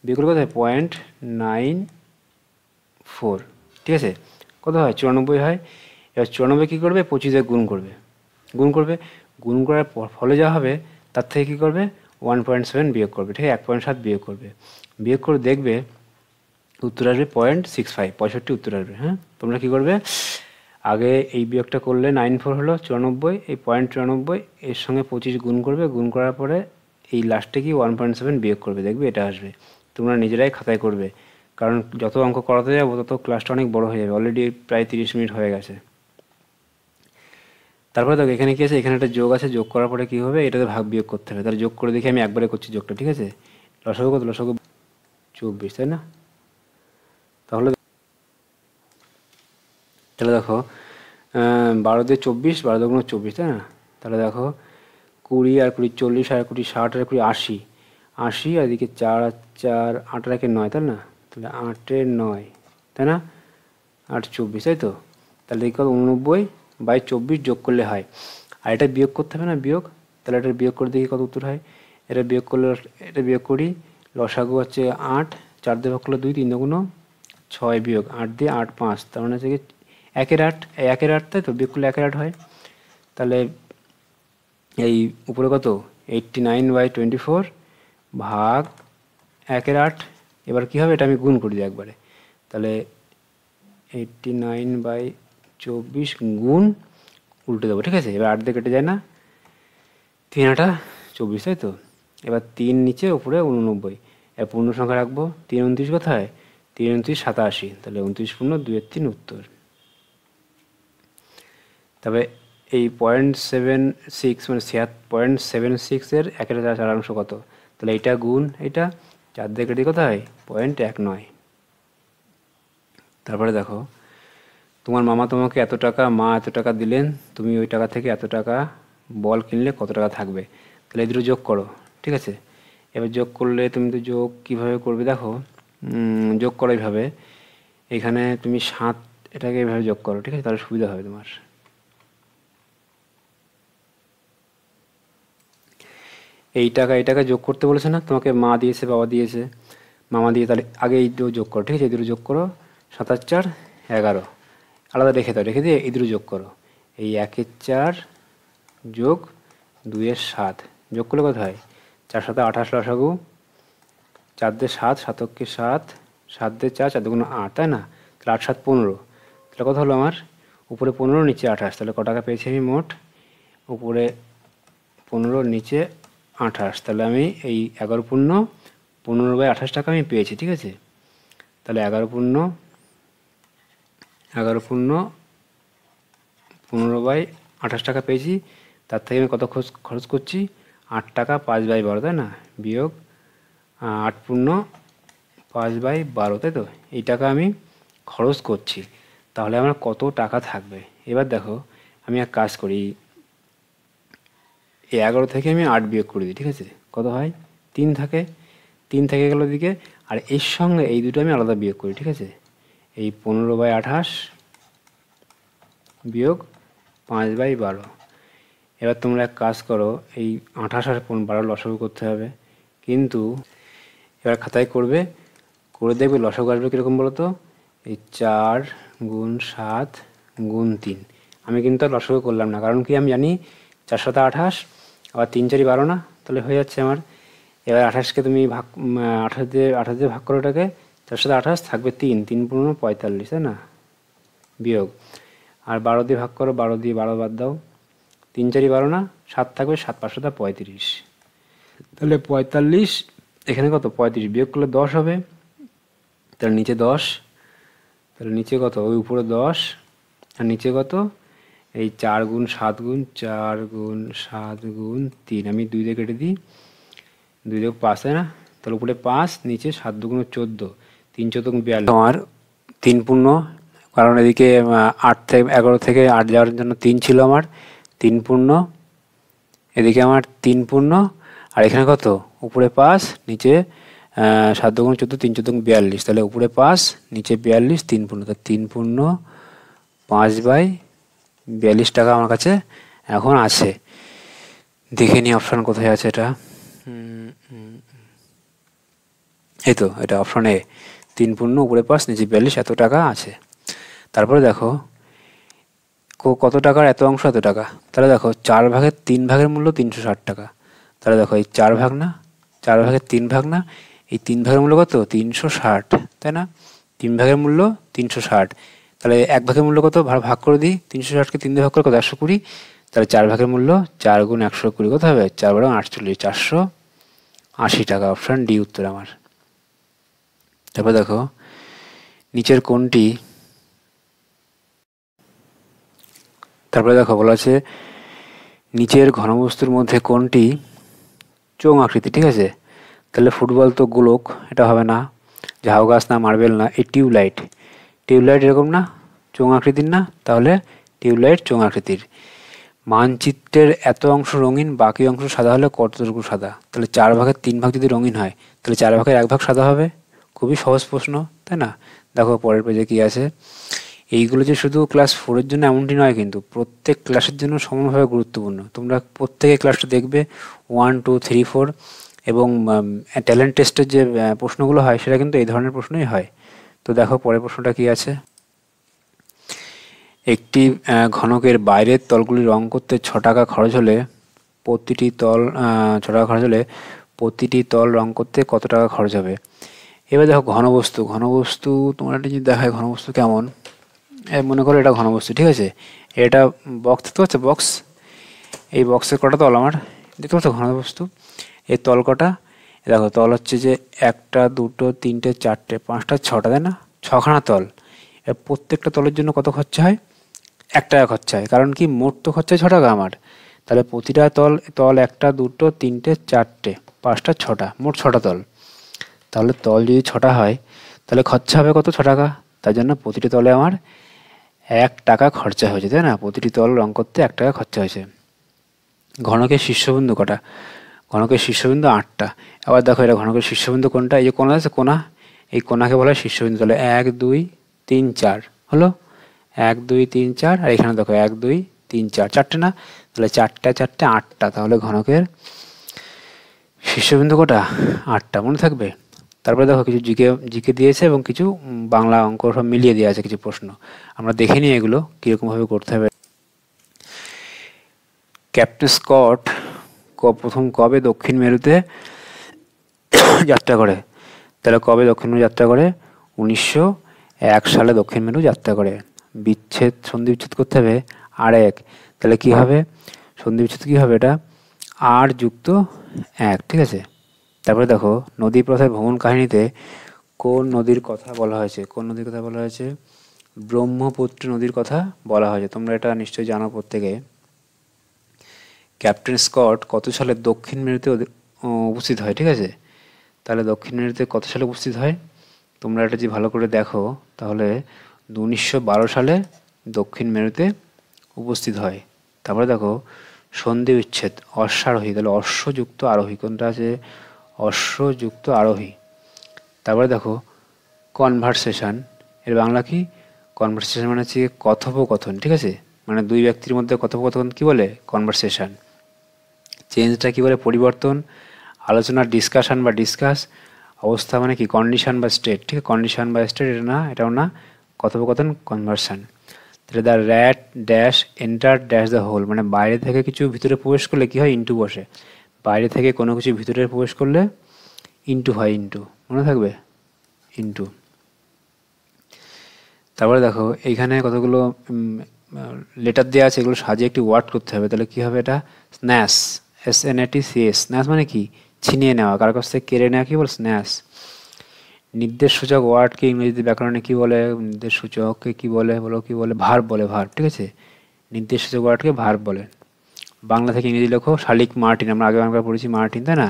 বিয়োগ করলে কত হয়, 0.94, ঠিক আছে, কত হয়, 94 হয়। এবার 94 কী করবে, 25 দিয়ে গুণ করবে, গুণ করবে, গুণ করার ফলে যা হবে তার থেকে কী করবে, 1.7 বিয়োগ করবে, ঠিক আছে, 1.7 বিয়োগ করবে, বিয়োগ করে দেখবে উত্তর আসবে 0.65, 65 উত্তর আসবে। হ্যাঁ, তোমরা কী করবে, আগে এই বিয়োগটা করলে 94 হলো 94, এই 0.94 এর সঙ্গে 25 গুণ করবে, গুণ করার পরে এই লাস্টে কি 1.7 বিয়োগ করবে, দেখবে এটা আসবে। তোমরা নিজেরাই খাতায় করবে, কারণ যত অঙ্ক করাতে যাবো তত ক্লাসটা অনেক বড় হয়ে যাবে, অলরেডি প্রায় 30 মিনিট হয়ে গেছে। তারপরে দেখো এখানে কি আছে, এখানে একটা যোগ আছে, যোগ করার পরে কী হবে, এটাতে ভাগ বিয়োগ করতে হবে, তাহলে যোগ করে দেখি, আমি একবারে করছি যোগটা, ঠিক আছে, লসাগু কত, লসাগু 24, তাই না, তাহলে দেখো 12 দিয়ে 24, 12 দুগুণ 24, তাই না, তাহলে দেখো 20 আর 20 40 আর 20 60 আর 20 80, 80 আর এদিকে 4 আর 4 8 আর 1 9, তাই না, তাহলে 8 9, তাই না, 8 24, তাই তো, তাহলে এই কত 89/24 যোগ করলে হয়, আর এটা বিয়োগ করতে হবে না, বিয়োগ, তাহলে এটা বিয়োগ করে দেখি কত উত্তর হয়, এটা বিয়োগ করলে, এটা বিয়োগ করি, লসাগু হচ্ছে 8, 4 দিয়ে ভাগ করলে 2, 3 দুগুণ 6 বিয়োগ 8 দিয়ে 8 5, তার মানে হচ্ছে 1/8, 1/8, তাই তো, বিয়োগ করলে 1/8 হয়, তাহলে এই উপরে কত 89/24 ভাগ 1/8, এবার কী হবে, এটা আমি গুণ করি দিই একবারে, তাহলে 89/24 গুণ, উল্টে দেবো, ঠিক আছে, এবার 8 দিয়ে কেটে যায় না, 3 8 24, তাই তো, এবার 3 নিচে উপরে 89, এবার পূর্ণ সংখ্যা রাখবো, 3 29 কোথায়, 3 29 87, তাহলে 29 পূর্ণ 2/3 উত্তর। তবে এই 0.76 মানে 0.76 1/4 4 কত, তাহলে এইটা গুণ এইটা, 4 দিয়ে কেটে কোথায় 0.19। তারপরে দেখো তোমার মামা তোমাকে এত টাকা, মা এত টাকা দিলেন, তুমি ওই টাকা থেকে এত টাকা বল কিনলে কত টাকা থাকবে, তাহলে এই দুটো যোগ করো, ঠিক আছে। এবার যোগ করলে তুমি তো যোগ কীভাবে করবে, দেখো যোগ করো এইভাবে, এখানে তুমি 7 এটাকে এইভাবে যোগ করো, ঠিক আছে, তাহলে সুবিধা হবে তোমার। এই টাকা যোগ করতে বলেছে না তোমাকে, মা দিয়েছে, বাবা দিয়েছে, মামা দিয়ে, তাহলে আগে এই দুটো যোগ করো, ঠিক আছে, এই দুটো যোগ করো, 7 আর 4 11 আলাদা রেখে দাও, রেখে দিয়ে এই দুটো যোগ করো। এই 1 এর 4 যোগ 2 এর 7 যোগ করলে কত হয়? 4 7 28 লসাগু, 4 দিয়ে 7, 7 কে 7, 7 দিয়ে 4, 4 দুগুণ 8, তাই না? তাহলে 8 7 15, তাহলে কত হলো আমার? উপরে 15 নিচে 28, তাহলে ক টাকা পেয়েছি আমি মোট? উপরে 15 নিচে 28, তাহলে আমি এই 11 পূর্ণ 15/28 টাকা আমি পেয়েছি, ঠিক আছে? তাহলে 11 পূর্ণ 15/28 টাকা পেয়েছি। তার থেকে আমি কত খরচ করছি? 8 টাকা 5/12, তাই না? বিয়োগ 8 পূর্ণ 5/12, তাই তো? এই টাকা আমি খরচ করছি। তাহলে আমার কত টাকা থাকবে? এবার দেখো, আমি এক কাজ করি, এই 11 থেকে আমি 8 বিয়োগ করে দিই, ঠিক আছে? কত হয়? 3 থাকে, 3 থেকে গেল দিকে, আর এর সঙ্গে এই দুটো আমি আলাদা বিয়োগ করি, ঠিক আছে? এই 15/28 বিয়োগ 5/12। এবার তোমরা এক কাজ করো, এই 28 আর 12 লসাগু করতে হবে, কিন্তু এবার খাতায় করবে, করে দেখবে লসাগু আসবে কীরকম বলো তো? এই 4 গুণ 7 গুণ 3। আমি কিন্তু আর লসাগু করলাম না, কারণ কি আমি জানি 4 7 28, আবার 3 4 12 না, তাহলে হয়ে যাচ্ছে আমার। এবার 28কে তুমি 28 দিয়ে ভাগ করো, ওটাকে 4 7 28 থাকবে 3, 3 পূর্ণ 45, তাই না? বিয়োগ, আর 12 দিয়ে ভাগ করো, 12 দিয়ে 12 বাদ দাও, 3 4 12 না, 7 থাকবে, 7 5 7 35, তাহলে 45, এখানে কত? 35 বিয়োগ করলে 10 হবে, তাহলে নিচে 10, তাহলে নিচে কত? ওই উপরে 10, আর নিচে কত? এই 4 গুণ 7 গুণ 4 গুণ 7 গুণ 3, আমি 2 দিয়ে কেটে দিই, 2 দিয়ে 5, তাই না? তাহলে উপরে 5, নিচে 7 দুগুণ 14, 3 14 42, আমার 3 পূর্ণ, কারণ এদিকে 8 থেকে 11 থেকে 8 যাওয়ার জন্য 3 ছিল আমার, 3 পূর্ণ, এদিকে আমার 3 পূর্ণ, আর এখানে কত? উপরে 5, নিচে 7 দুগুণ 14, 3 14 42, তাহলে উপরে 5, নিচে 42, 3 পূর্ণ, তাহলে 3 পূর্ণ 5/42 টাকা আমার কাছে এখন আছে। দেখে নিই অপশান কোথায় আছে এটা। এই তো, এটা অপশান এ, 3 পূর্ণ উপরে 5 নিচে 42, এত টাকা আছে। তারপরে দেখো কত টাকার এত অংশ এত টাকা, তাহলে দেখো 4 ভাগের 3 ভাগের মূল্য 360 টাকা, তাহলে দেখো এই 4 ভাগ না, 4 ভাগের 3 ভাগ না, এই 3 ভাগের মূল্য কত? 360, তাই না? 3 ভাগের মূল্য 360, তাহলে 1 ভাগের মূল্য কত? ভাগ করে দিই, 360কে 3 দিয়ে ভাগ করে কত? 120, তাহলে 4 ভাগের মূল্য 4 গুণ 120 কত হবে? 4 বারো 48, 480 টাকা। অপশান ডি উত্তর আমার। তারপর দেখো নিচের কোনটি, তারপরে দেখো বলা আছে নিচের ঘনবস্তুর মধ্যে কোনটি চোঙ আকৃতি, ঠিক আছে? তাহলে ফুটবল তো গোলক, এটা হবে না, ঝাউ গাছ না, মার্বেল না, এই টিউবলাইট, টিউবলাইট এরকম না, চোঙ আকৃতির না, তাহলে টিউবলাইট চোঙ আকৃতির। মানচিত্রের এত অংশ রঙিন, বাকি অংশ সাদা হলে কতটুকু সাদা? তাহলে 4 ভাগের 3 ভাগ যদি রঙিন হয়, তাহলে 4 ভাগের 1 ভাগ সাদা হবে। খুবই সহজ প্রশ্ন, তাই না? দেখো পরের পেজে কি আছে। এইগুলো যে শুধু ক্লাস 4-এর জন্য এমনটি নয়, কিন্তু প্রত্যেক ক্লাসের জন্য সমানভাবে গুরুত্বপূর্ণ। তোমরা প্রত্যেকে ক্লাসটা দেখবে, 1 2 3 4, এবং ট্যালেন্ট টেস্টের যে প্রশ্নগুলো হয় সেটা কিন্তু এই ধরনের প্রশ্নই হয়। তো দেখো পরের প্রশ্নটা কি আছে। একটি ঘনকের বাইরের তলগুলি রং করতে 6 টাকা খরচ হলে প্রতিটি তল 6 টাকা খরচ হলে প্রতিটি তল রং করতে কত টাকা খরচ হবে? এবার দেখো ঘনবস্তু, ঘনবস্তু তোমরা যদি দেখায় ঘনবস্তু কেমন, মনে করো এটা ঘনবস্তু, ঠিক আছে? এটা বক্স দেখতে পাচ্ছ, বক্স, এই বক্সের কটা তল আমার দেখতে পাচ্ছ ঘনবস্তু, এই তল কটা? দেখো তল হচ্ছে যে 1টা 2টো 3টে 4টে 5টা 6টা, তাই না? 6খানা তল। প্রত্যেকটা তলের জন্য কত খরচা হয়? 1 টাকা খরচা হয়, কারণ কি মোট তো খরচা 6 টাকা আমার। তাহলে প্রতিটা তল 1টা 2টো 3টে 4টে 5টা 6টা, মোট 6টা তল। তাহলে তল যদি 6টা হয়, তাহলে খরচা হবে কত? 6 টাকা। তার জন্য প্রতিটি তলে আমার 1 টাকা খরচা হয়েছে, তাই না? প্রতিটি তল রং করতে 1 টাকা খরচা হয়েছে। ঘনকের শীর্ষবিন্দু কটা? ঘনকের শীর্ষবিন্দু 8টা। আবার দেখো এটা ঘনকের শীর্ষবিন্দু কোনটা? এই যে কোণা আছে, কোণা, এই কোণাকে বলা হয় শীর্ষবিন্দু। তাহলে 1 2 3 4 হলো, 1 2 3 4, আর এখানে দেখো 1 2 3 4, 4টে না? তাহলে 4টা 4টে 8টা, তাহলে ঘনকের শীর্ষবিন্দু কটা? 8টা, মনে থাকবে। তারপরে দেখো কিছু জিকে জিকে দিয়েছে এবং কিছু বাংলা অঙ্ক সব মিলিয়ে দেওয়া আছে কিছু প্রশ্ন। আমরা দেখে নিই এগুলো কীরকমভাবে করতে হবে। ক্যাপ্টেন স্কট প্রথম কবে দক্ষিণ মেরুতে যাত্রা করে? তাহলে কবে দক্ষিণ মেরু যাত্রা করে? 1901 সালে দক্ষিণ মেরু যাত্রা করে। সন্ধি বিচ্ছেদ করতে হবে আর1, তাহলে কি হবে সন্ধি বিচ্ছেদ কী হবে? এটা r+1, ঠিক আছে। তারপরে দেখো নদী পথের ভ্রমণ কাহিনীতে কোন নদীর কথা বলা হয়েছে? কোন নদীর কথা বলা হয়েছে? ব্রহ্মপুত্র নদীর কথা বলা হয়েছে। তোমরা এটা নিশ্চয়ই জানো প্রত্যেকে। ক্যাপ্টেন স্কট কত সালে দক্ষিণ মেরুতে উপস্থিত হয়? ঠিক আছে, তাহলে দক্ষিণ মেরুতে কত সালে উপস্থিত হয়? তোমরা এটা যদি ভালো করে দেখো তাহলে 1912 সালে দক্ষিণ মেরুতে উপস্থিত হয়। তারপরে দেখো সন্ধি বিচ্ছেদ অশ্বারোহী, তাহলে অশ্বযুক্ত আরোহী, কোনটা আছে? অশ্বযুক্ত আরোহী। তারপরে দেখো কনভারসেশন, এর বাংলা কি? কনভারসেশন মানে হচ্ছে কথোপকথন, ঠিক আছে, মানে দুই ব্যক্তির মধ্যে কথোপকথন কি বলে? কনভারসেশন। চেঞ্জটা কি বলে? পরিবর্তন। আলোচনার ডিসকাশন বা ডিসকাস। অবস্থা মানে কি? কন্ডিশন বা স্টেট, ঠিক আছে, কন্ডিশন বা স্টেট এটা না, এটাও না, কথোপকথন কনভারসন। তাহলে the rat dash enter dash the hole, মানে বাইরে থেকে কিছু ভিতরে প্রবেশ করলে কি হয়? ইন্টু বসে। বাইরে থেকে কোনো কিছু ভিতরে প্রবেশ করলে ইন্টু হয়, ইন্টু, মনে থাকবে, ইন্টু। তারপরে দেখো এইখানে কতগুলো লেটার দেওয়া আছে, এগুলো সাজিয়ে একটি ওয়ার্ড করতে হবে। তাহলে কি হবে? এটা স্ন্যাশ, SNATCH। স্ন্যাশ মানে কি? ছিনিয়ে নেওয়া, কার কাছ থেকে কেড়ে নেওয়া, কি বল? স্ন্যাশ। নির্দেশ সূচক ওয়ার্ডকে ইংরেজিতে ব্যাকরণে কি বলে? নির্দেশ সূচককে কি বলে? বলো, কি বলে? ভার্ব বলে, ভার্ব, ঠিক আছে। নির্দেশ সূচক ওয়ার্ডকে ভার্ব বলে। বাংলা থেকে ইংরেজি লেখো শালিক মার্টিন, আমরা আগে অনেকবার পড়েছি মার্টিন, তাই না?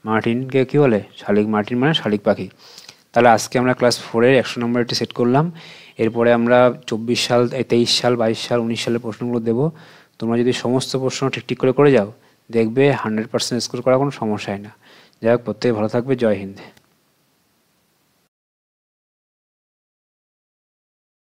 মার্টিনকে কি বলে? শালিক। মার্টিন মানে শালিক পাখি। তাহলে আজকে আমরা ক্লাস 4-এর 100 নম্বরটি সেট করলাম। এরপরে আমরা 24 সাল, 23 সাল, 22 সাল, 19 সালের প্রশ্নগুলো দেবো। তোমরা যদি সমস্ত প্রশ্ন ঠিক করে যাও, দেখবে 100% স্কোর করা কোনো সমস্যাই না। যাই হোক, প্রত্যেকে ভালো থাকবে। জয় হিন্দ।